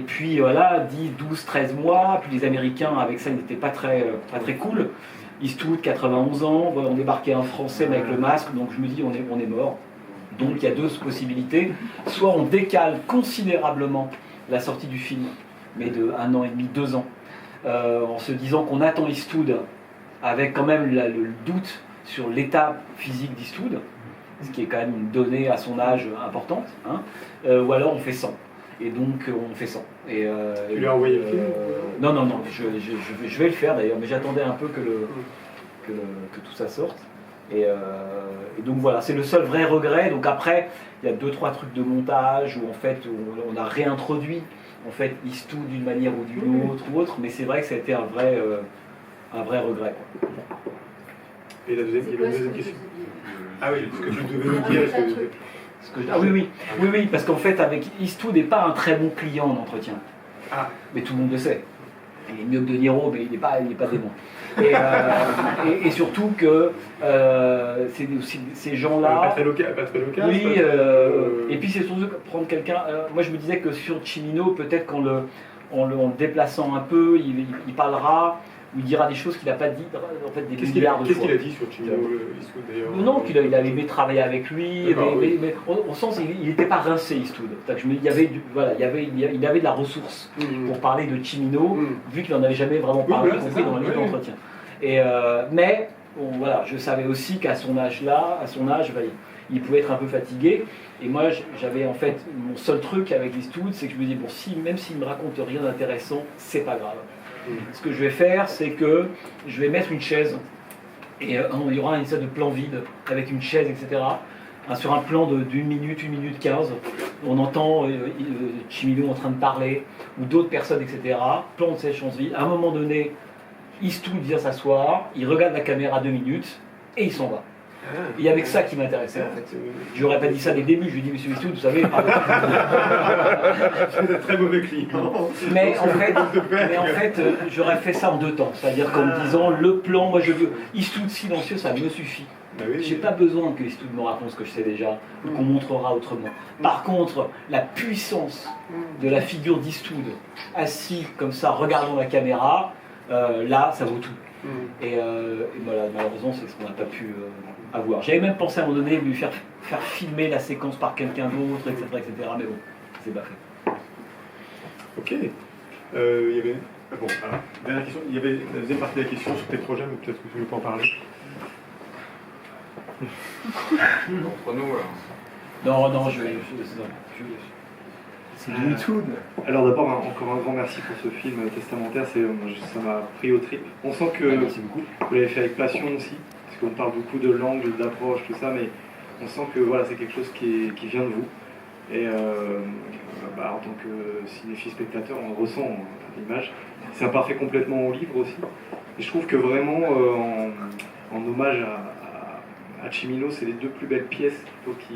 puis voilà, 10, 12, 13 mois, puis les Américains avec ça ils n'étaient pas très cool. Eastwood, 91 ans, on débarquait un Français avec le masque, donc je me dis on est mort. Donc il y a 2 possibilités. Soit on décale considérablement la sortie du film, mais de 1 an et demi, 2 ans, en se disant qu'on attend Eastwood avec quand même le doute sur l'état physique d'Eastwood, ce qui est quand même une donnée à son âge importante, hein, ou alors on fait 100. Et donc on fait 100. Tu lui as envoyé le film Non, je vais le faire d'ailleurs, mais j'attendais un peu que tout ça sorte. Et donc voilà, c'est le seul vrai regret. Donc après, il y a 2-3 trucs de montage où en fait on a réintroduit en fait Eastwood d'une manière ou d'une autre, mais c'est vrai que ça a été un vrai regret. Et la deuxième question. Ah oui, ce que tu devais nous dire. Oui, parce qu'en fait, avec Eastwood n'est pas un très bon client en entretien. Ah. Mais tout le monde le sait. Il est mieux que De Niro, mais il n'est pas démon. Et surtout que c'est aussi ces gens-là. Pas très local. Oui, et puis c'est surtout prendre quelqu'un. Moi, je me disais que sur Cimino, peut-être qu'en le déplaçant un peu, il parlera. Il dira des choses qu'il n'a pas dit en fait des milliards de fois. Qu'est-ce qu'il a dit sur Cimino Eastwood d'ailleurs? Non, qu'il avait aimé travailler avec lui, mais au sens il n'était pas rincé Eastwood. Il y avait de la ressource pour parler de Cimino, vu qu'il n'en avait jamais vraiment parlé, y compris dans le livre d'entretien. Mais voilà, je savais aussi qu'à son âge, il pouvait être un peu fatigué. Et moi, j'avais en fait mon seul truc avec Eastwood, c'est que je me dis bon, même s'il me raconte rien d'intéressant, c'est pas grave. Ce que je vais faire, c'est que je vais mettre une chaise et il y aura une sorte de plan vide avec une chaise, etc. Sur un plan d'1 minute, 1 minute 15, on entend Cimino en train de parler ou d'autres personnes, etc. Plan de séchance vide. À un moment donné, Eastwood vient s'asseoir, il regarde la caméra 2 minutes et il s'en va. Et avec ça qui m'intéressait en fait. Je n'aurais pas dit ça dès le début, je lui ai dit monsieur Eastwood, vous savez. C'est un très mauvais client. Mais en fait, j'aurais fait ça en 2 temps. C'est-à-dire qu'en me disant le plan, moi je veux. Eastwood silencieux, ça me suffit. J'ai pas besoin que Eastwood me raconte ce que je sais déjà, ou qu'on montrera autrement. Par contre, la puissance de la figure d'Eastwood, assis comme ça, regardant la caméra, là, ça vaut tout. Et voilà, malheureusement, c'est ce qu'on n'a pas pu avoir. J'avais même pensé à un moment donné lui faire filmer la séquence par quelqu'un d'autre, etc., mais bon, c'est pas fait. Ok. Il y avait... Bon, alors, dernière question. Il y avait la deuxième partie de la question sur tes projets, mais peut-être que tu veux pas en parler. Entre nous, alors. Non, C'est du Eastwood. Alors d'abord, encore un grand merci pour ce film testamentaire, ça m'a pris au trip. On sent que merci beaucoup. Vous l'avez fait avec passion aussi, parce qu'on parle beaucoup de langue, d'approche, tout ça, mais on sent que voilà, c'est quelque chose qui vient de vous. Et en tant que cinéphile spectateur, on le ressent l'image. C'est imparfait complètement au livre aussi. Et je trouve que vraiment, en hommage à Cimino, c'est les deux plus belles pièces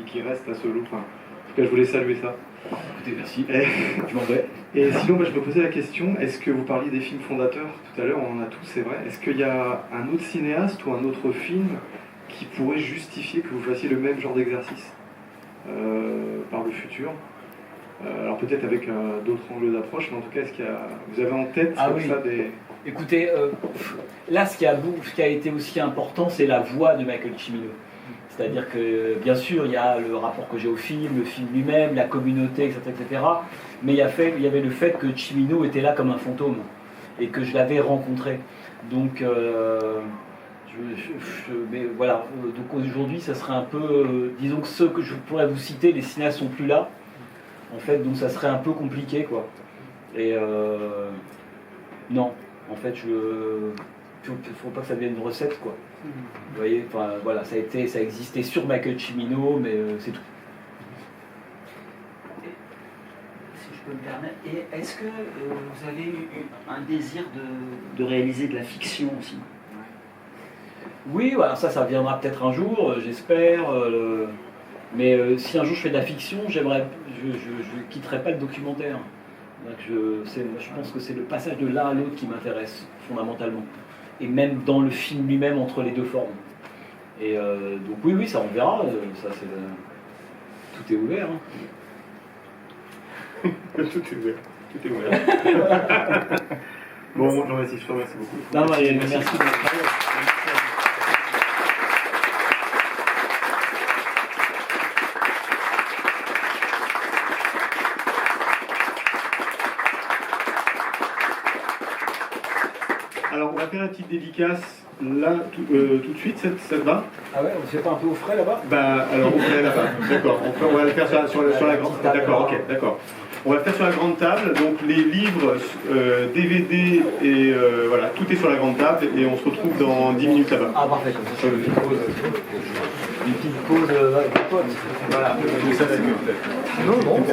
qui restent à ce jour. Enfin, en tout cas, je voulais saluer ça. Écoutez, merci. Je m'en vais. Et sinon, je me posais la question, est-ce que vous parliez des films fondateurs tout à l'heure, on en a tous, c'est vrai. Est-ce qu'il y a un autre cinéaste ou un autre film qui pourrait justifier que vous fassiez le même genre d'exercice par le futur? Alors peut-être avec d'autres angles d'approche, mais en tout cas, vous avez en tête comme ça des... Écoutez, là, ce qui a été aussi important, c'est la voix de Michael Cimino. C'est-à-dire que, bien sûr, il y a le rapport que j'ai au film, le film lui-même, la communauté, etc., etc. Mais il y avait le fait que Cimino était là comme un fantôme et que je l'avais rencontré. Donc, mais voilà. Donc aujourd'hui, ça serait un peu, disons que ceux que je pourrais vous citer, les cinéastes sont plus là. En fait, donc ça serait un peu compliqué, quoi. Et non, en fait, il ne faut pas que ça devienne une recette, quoi. Vous voyez, enfin voilà, ça a existé sur Michael Cimino, mais c'est tout. Si je peux me permettre, et est-ce que vous avez eu un désir de réaliser de la fiction aussi? Oui, voilà, ça viendra peut-être un jour, j'espère. Mais si un jour je fais de la fiction, je quitterai pas le documentaire. Donc je pense que c'est le passage de l'un à l'autre qui m'intéresse fondamentalement. Et même dans le film lui-même, entre les deux formes. Et donc oui, ça on verra. Tout est ouvert. Hein. Tout est ouvert. Tout est ouvert. Bon, Jean-Baptiste, je te remercie beaucoup. Non, merci de votre travail. Alors, on va faire une petite dédicace là, tout de suite, ça te va? Ah ouais, on ne se fait pas un peu au frais là-bas? Bah, alors, on fait là-bas, d'accord. On va le faire sur la grande table. D'accord, ok, d'accord. On va le faire sur la grande table, donc les livres, DVD et voilà, tout est sur la grande table et on se retrouve dans 10 minutes là-bas. Ah parfait, comme ça je fais une petite pause, de potes. Voilà. Ça, c'est mieux peut-être. Non, bon.